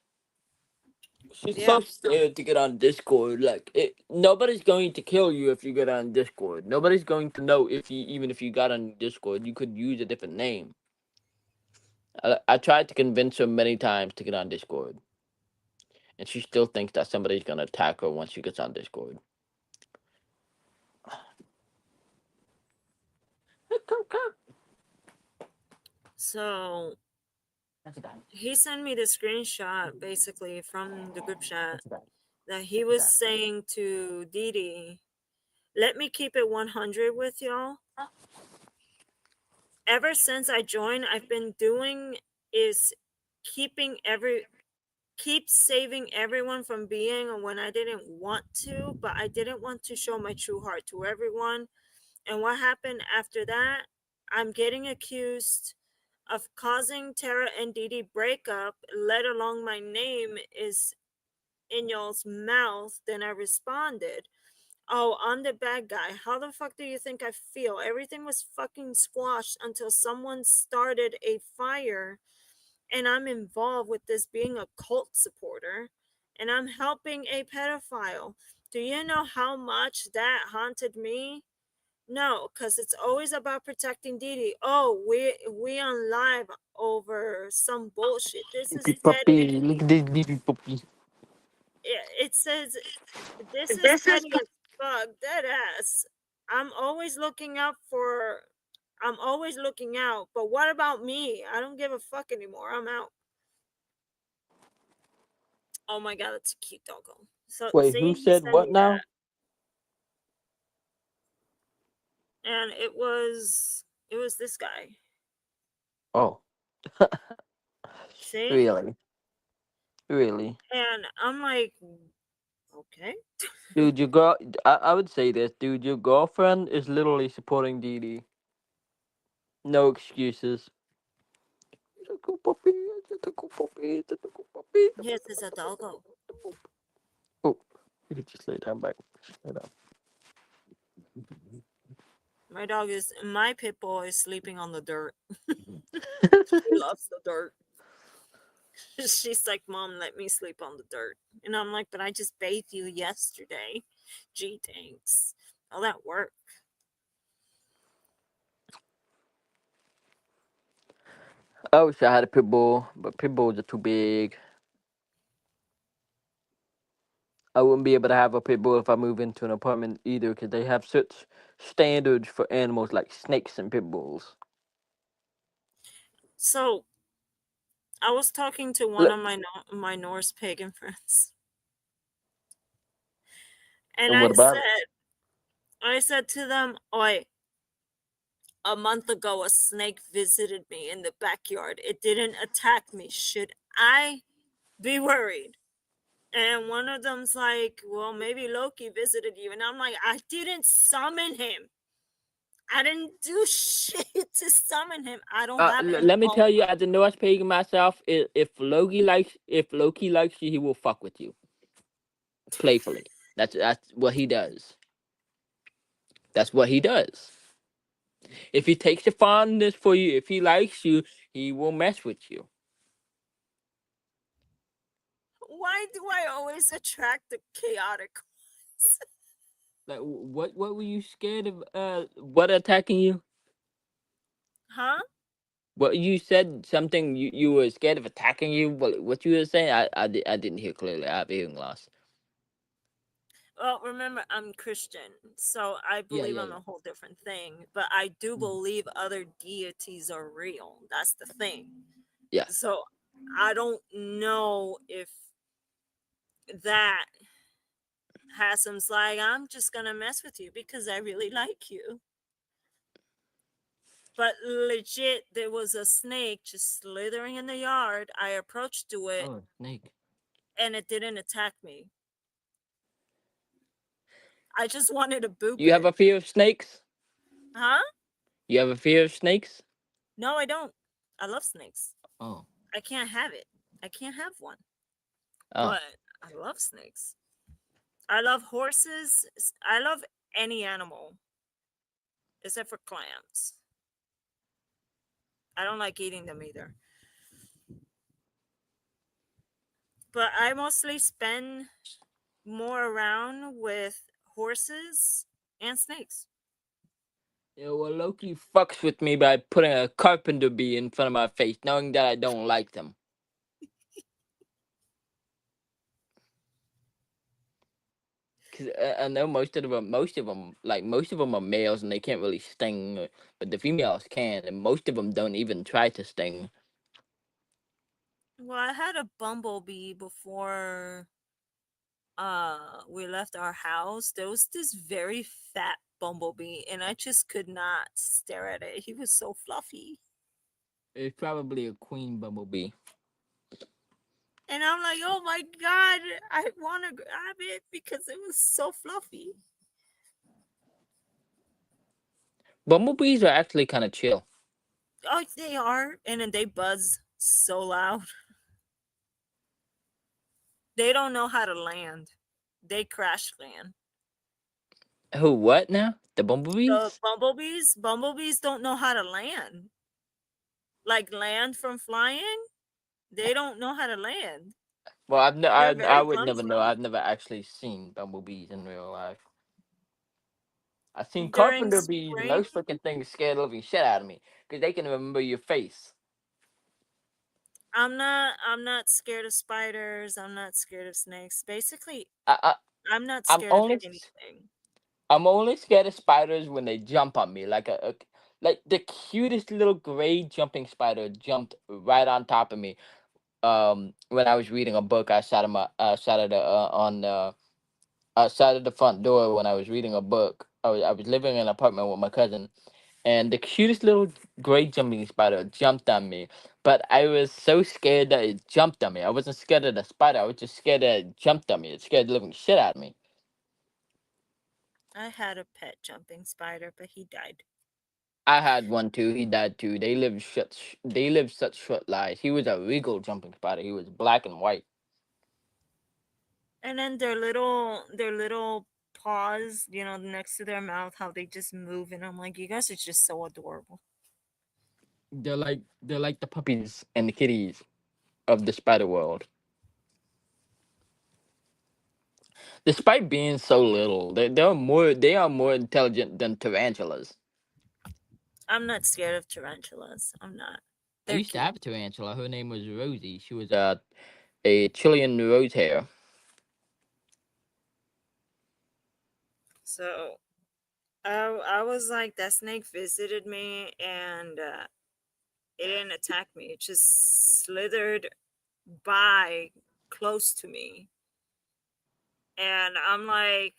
She's yeah. so scared to get on Discord. Like, nobody's going to kill you if you get on Discord. Nobody's going to know even if you got on Discord. You could use a different name. I tried to convince her many times to get on Discord, and she still thinks that somebody's gonna attack her once she gets on Discord. So he sent me the screenshot basically from the group chat that he was saying to Didi, "Let me keep it 100 with y'all. Ever since I joined, I've been doing is keeping keep saving everyone from being when I didn't want to, but I didn't want to show my true heart to everyone. And what happened after that? I'm getting accused of causing Tara and Didi breakup, let alone my name is in y'all's mouth." Then I responded, "Oh, I'm the bad guy. How the fuck do you think I feel? Everything was fucking squashed until someone started a fire, and I'm involved with this being a cult supporter, and I'm helping a pedophile. Do you know how much that haunted me? No, because it's always about protecting Didi. Oh, we on live over some bullshit. This is petty. Puppy, look at this baby puppy. It says this is petty as fuck. Dead ass. I'm always looking out for. I'm always looking out. But what about me? I don't give a fuck anymore. I'm out." Oh my god, that's a cute doggo. So Wait, who see, he said sent what me that, now? and it was this guy. Oh, See, really, really, and I'm like, okay. dude. Your girl. I would say this, dude. Your girlfriend is literally supporting Dee Dee. No excuses. It's a good puppy. It's a good puppy. It's a good puppy. Yes, it's a doggo. Oh, you could just lay down back. Lay down. My pit bull is sleeping on the dirt. She loves the dirt. She's like, "Mom, let me sleep on the dirt." And I'm like, "But I just bathed you yesterday." Gee, thanks. All that work. I wish I had a pit bull, but pit bulls are too big. I wouldn't be able to have a pit bull if I move into an apartment either, because they have such standards for animals like snakes and pit bulls. So I was talking to one Le- of my Norse pagan friends, and And what about it? I said to them, "Oi, a month ago, a snake visited me in the backyard. It didn't attack me. Should I be worried?" And one of them's like, "Well, maybe Loki visited you." And I'm like, "I didn't summon him. I didn't do shit to summon him. I don't have any Let me tell you, power." as a Norse pagan myself, if Loki likes you, he will fuck with you playfully. That's what he does. That's what he does. If he takes a fondness for you, if he likes you, he will mess with you. Why do I always attract the chaotic ones? Like, what were you scared of? What attacking you? Huh? Well, you said something. You were scared of attacking you. What you were saying? I didn't hear clearly. I have hearing loss. Well, remember, I'm Christian, so I Yeah, believe yeah, on yeah. a whole different thing. But I do Mhm. believe other deities are real. That's the thing. Yeah. So I don't know if that has some like, I'm just gonna mess with you because I really like you. But legit, there was a snake just slithering in the yard. I approached to it Oh, snake. and it didn't attack me. I just wanted to boop You have it. a fear of snakes? Huh? You have a fear of snakes? No, I don't. I love snakes. Oh. I can't have it. I can't have one. Oh. But I love snakes. I love horses. I love any animal except for clams. I don't like eating them either. But I mostly spend more around with horses and snakes. Yeah, well, Loki fucks with me by putting a carpenter bee in front of my face, knowing that I don't like them. Cause I know most of them are males and they can't really sting, but the females can, and most of them don't even try to sting. Well, I had a bumblebee before we left our house. There was this very fat bumblebee and I just could not stare at it. He was so fluffy. It's probably a queen bumblebee. And I'm like, oh my god, I want to grab it because it was so fluffy. Bumblebees are actually kind of chill. Oh, they are. And then they buzz so loud. They don't know how to land. They crash land. Who? What now? The The bumblebees? bumblebees don't know how to land. Like land from flying, they don't know how to land. Well, They're I very would never know. clumsy. I've never actually seen bumblebees in real life. I've seen During carpenter bees, and spring, those freaking things scare the living shit out of me because they can remember your face. I'm not scared of spiders. I'm not scared of snakes. Basically, I, I I'm not I'm scared of only anything. I'm only scared of spiders when they jump on me, like the cutest little gray jumping spider jumped right on top of me. When I was reading a book, sat at on outside of the front door when I was reading a book. I was living in an apartment with my cousin, and the cutest little gray jumping spider jumped on me. But I was so scared that it jumped on me. I wasn't scared of the spider. I was just scared that it jumped on me. It scared the living shit out of me. I had a pet jumping spider, but he died. I had one too. He died too. They live such short lives. He was a regal jumping spider. He was black and white. And then their little paws, next to their mouth, how they just move, and I'm like, you guys are just so adorable. They're like the puppies and the kitties of the spider world. Despite being so little, they are more intelligent than tarantulas. I'm not scared of tarantulas. I'm not. I They're used to cute. have a tarantula. Her name was Rosie. She was a Chilean rose hair. So I was like, that snake visited me, and it didn't attack me. It just slithered by close to me, and I'm like,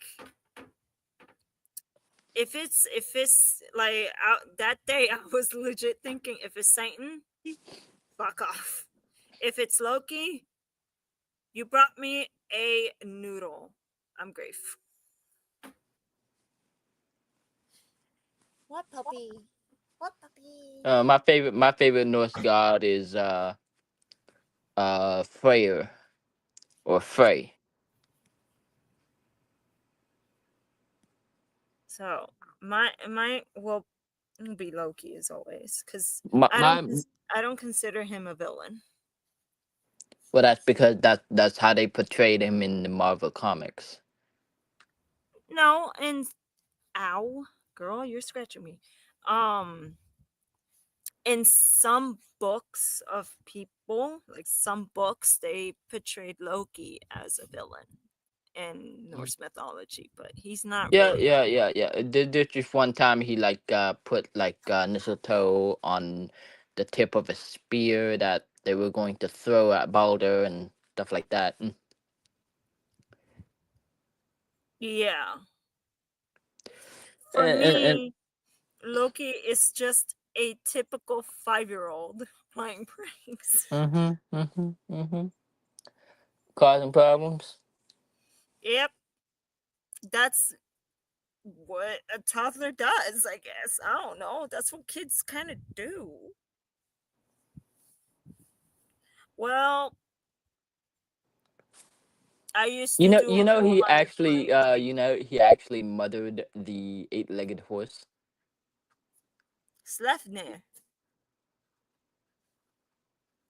if it's like that day, I was legit thinking, if it's Satan, fuck off. If it's Loki, you brought me a noodle. I'm grateful. What puppy? What puppy? My favorite Norse god is Freyr or Frey. So my will be Loki as always, because My, I don't my I don't consider him a villain. Well, that's because that's how they portrayed him in the Marvel comics. No, and ow, girl, you're scratching me. Um, in some books of people, like some books, they portrayed Loki as a villain in Norse mythology, but he's not Yeah, really. yeah. There's just one time he like put like mistletoe on the tip of a spear that they were going to throw at Balder and stuff like that. Yeah. For And me, Loki is just a typical 5-year-old playing pranks. causing problems. Yep, that's what a toddler does, I guess. I don't know. That's what kids kind of do. Well, I used to do a whole He lot of actually pranking. he actually mothered the eight-legged horse. Slefnir.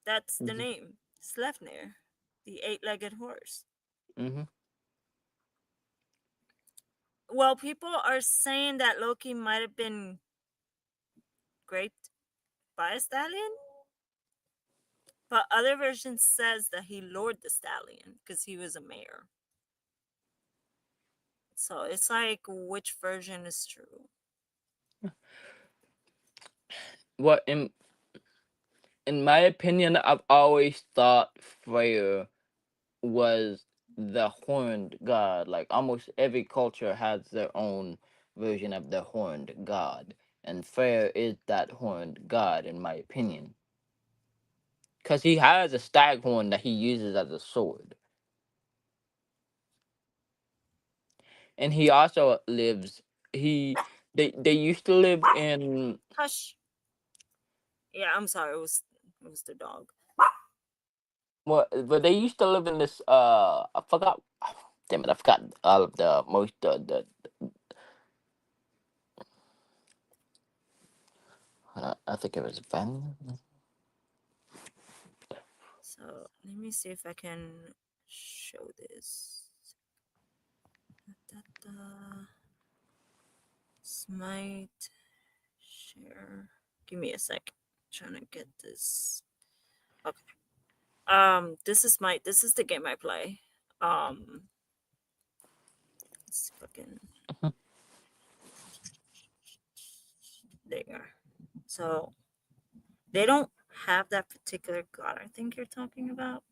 That's the Mhm. name. Slefnir. The 8-legged horse. Mhm. Well, people are saying that Loki might have been raped by a stallion, but other versions says that he lured the stallion because he was a mayor. So it's like, which version is true? What in my opinion, I've always thought Freyr was the horned god. Like almost every culture has their own version of the horned god, and Freyr is that horned god, in my opinion, because he has a staghorn that he uses as a sword, and he also lives. He they used to live in Hush. Yeah, I'm sorry. It was the dog. what, but they used to live in this. I forgot. Damn it! I forgot all of the most the. I think it was Van. So let me see if I can show this. Da, da, da. Smite share. Give me a sec. Trying to get this. Okay. This is the game I play. Let's see if I can. There you are. So they don't have that particular god I think you're talking about.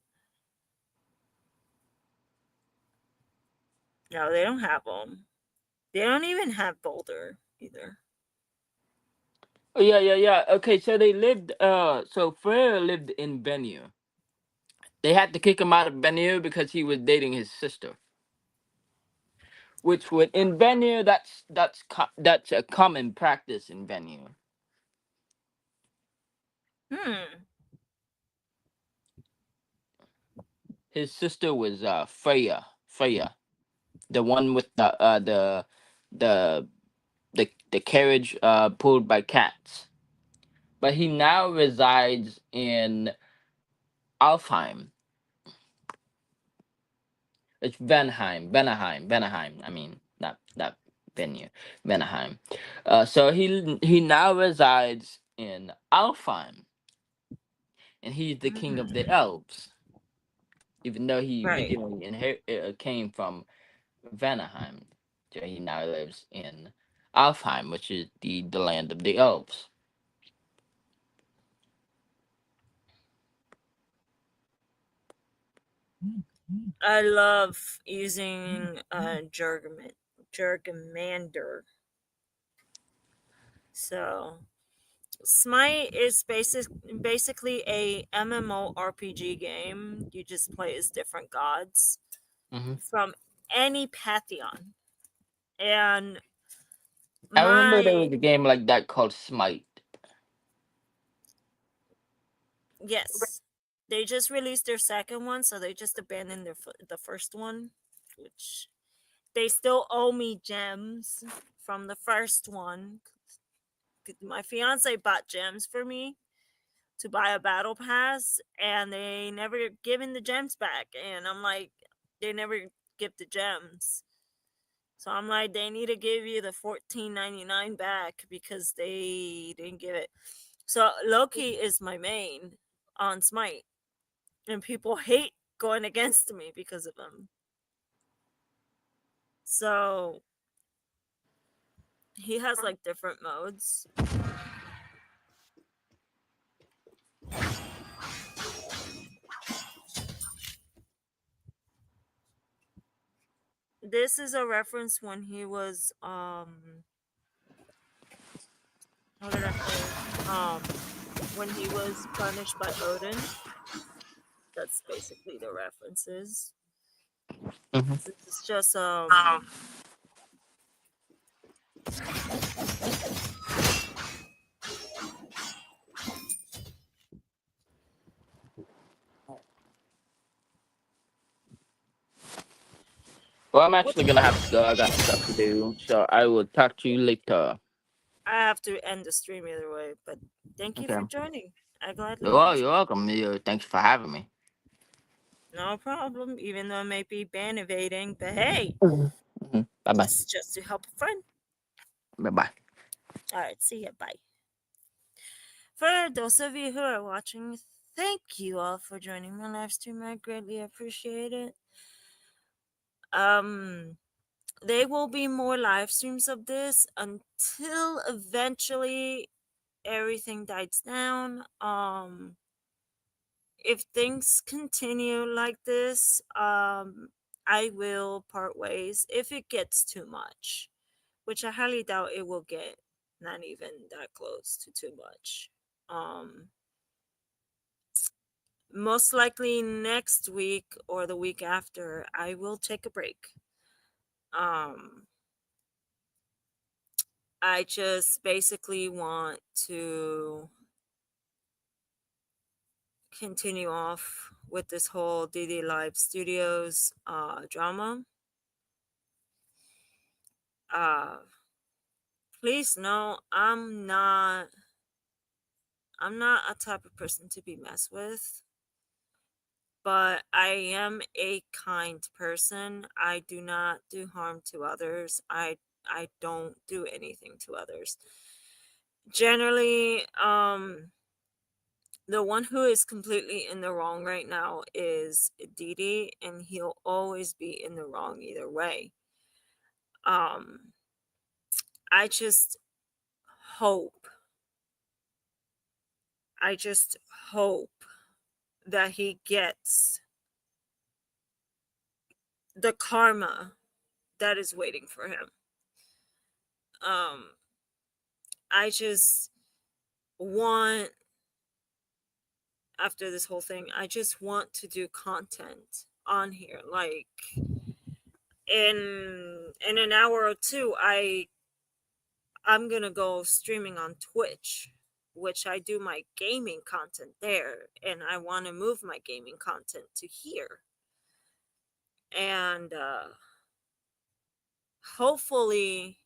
No, they don't have them. They don't even have Boulder either. Oh yeah. Okay, so they lived. So Freyr lived in Benir. They had to kick him out of Benir because he was dating his sister. Which would in Benir, that's a common practice in Benir. Hmm. His sister was Freya, the one with the the carriage pulled by cats. But he now resides in Alfheim. It's Venheim. I mean, not Benir, Venheim. So he now resides in Alfheim, and he's the king of the Mm. elves, even though he Right. originally came from Vanaheim. So he now lives in Alfheim, which is the land of the elves. I love using Jurgamander. So Smite is basically a MMORPG game. You just play as different gods Hmm. from any pantheon. And I remember there my was a game like that called Smite. yes, they just released their second one, so they just abandoned the first one, which they still owe me gems from the first one. My fiance bought gems for me to buy a battle pass, and they never given the gems back. And I'm like, they never give the gems. So I'm like, they need to give you the $14.99 back because they didn't give it. So Loki is my main on Smite, and people hate going against me because of him. So he has like different modes. This is a reference when he was how did I put it? When he was punished by Odin. That's basically the references. Mm-hmm. This is just Well, I'm what actually gonna have to go. I got stuff to do, so I will talk to you later. I have to end the stream either way, but thank you Okay. for joining. I gladly Well, appreciate you're welcome. Thanks for having me. it. No problem, even though it may be ban evading, but hey, Mm-hmm. Bye bye. it's just to help a friend. Bye bye. Alright, see ya, bye. For those of you who are watching, thank you all for joining my live stream. I greatly appreciate it. Um there will be more live streams of this until eventually everything dies down. If things continue like this, I will part ways if it gets too much, which I highly doubt it will get. Not even that close to too much. Most likely next week or the week after, I will take a break. Um, I just basically want to continue off with this whole DD Live Studios drama. Please know I'm not a type of person to be messed with, but I am a kind person. I do not do harm to others. I don't do anything to others. Generally, the one who is completely in the wrong right now is Didi, and he'll always be in the wrong either way. Um, I just hope, I just hope that he gets the karma that is waiting for him. I just want, after this whole thing, I just want to do content on here. Like in an hour or two, I'm gonna go streaming on Twitch, which I do my gaming content there, and I want to move my gaming content to here. And hopefully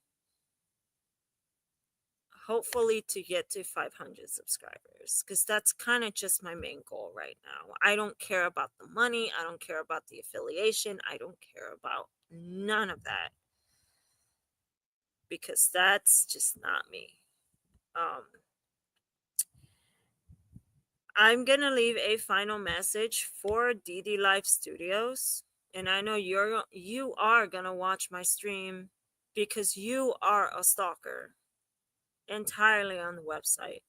to get to 500 subscribers, because that's kind of just my main goal right now. I don't care about the money, I don't care about the affiliation, I don't care about none of that, because that's just not me. I'm gonna leave a final message for DD Live Studios, and I know you are gonna watch my stream because you are a stalker entirely on the website.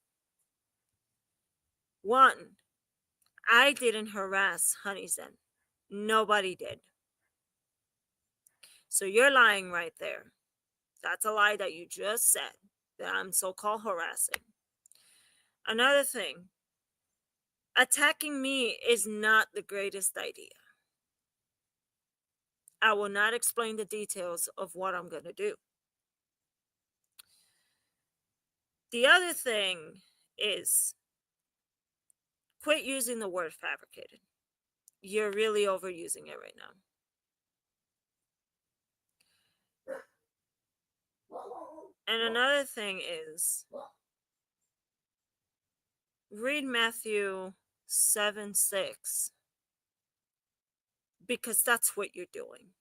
One, I didn't harass Honeyzen. Nobody did. So you're lying right there. That's a lie that you just said, that I'm so-called harassing. Another thing, attacking me is not the greatest idea. I will not explain the details of what I'm going to do. The other thing is, quit using the word fabricated. You're really overusing it right now. And another thing is, read Matthew 7:6, because that's what you're doing.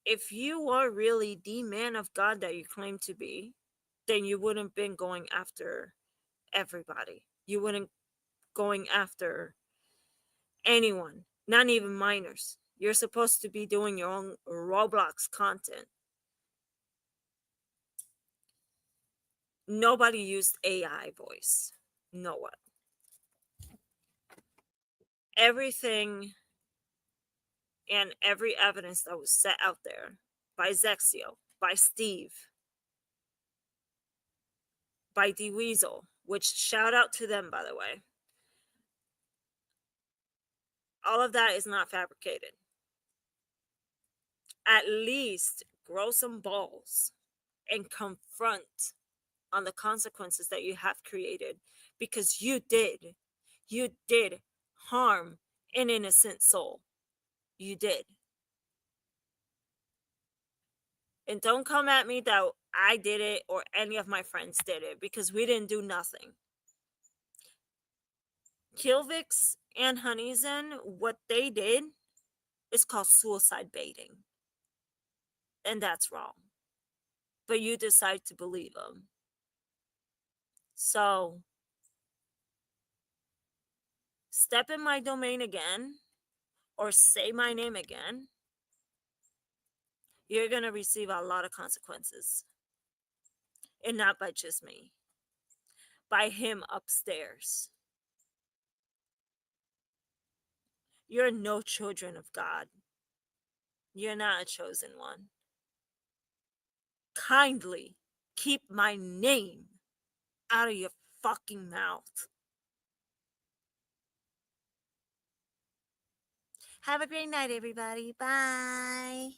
If you are really the man of God that you claim to be, then you wouldn't been going after everybody. You wouldn't going after anyone, not even minors. You're supposed to be doing your own Roblox content. Nobody used AI voice. No one. Everything and every evidence that was set out there by Zexyo, by Steve, by D Weasel, which shout out to them, by the way. All of that is not fabricated. At least grow some balls and confront on the consequences that you have created, because you did harm an innocent soul. You did. And don't come at me that I did it or any of my friends did it, because we didn't do nothing. Kilvix and Honeyzen, what they did is called suicide baiting. And that's wrong. But you decide to believe them. So, step in my domain again or say my name again, you're going to receive a lot of consequences. And not by just me, by him upstairs. You're no children of God. You're not a chosen one. Kindly keep my name out of your fucking mouth. Have a great night, everybody. Bye.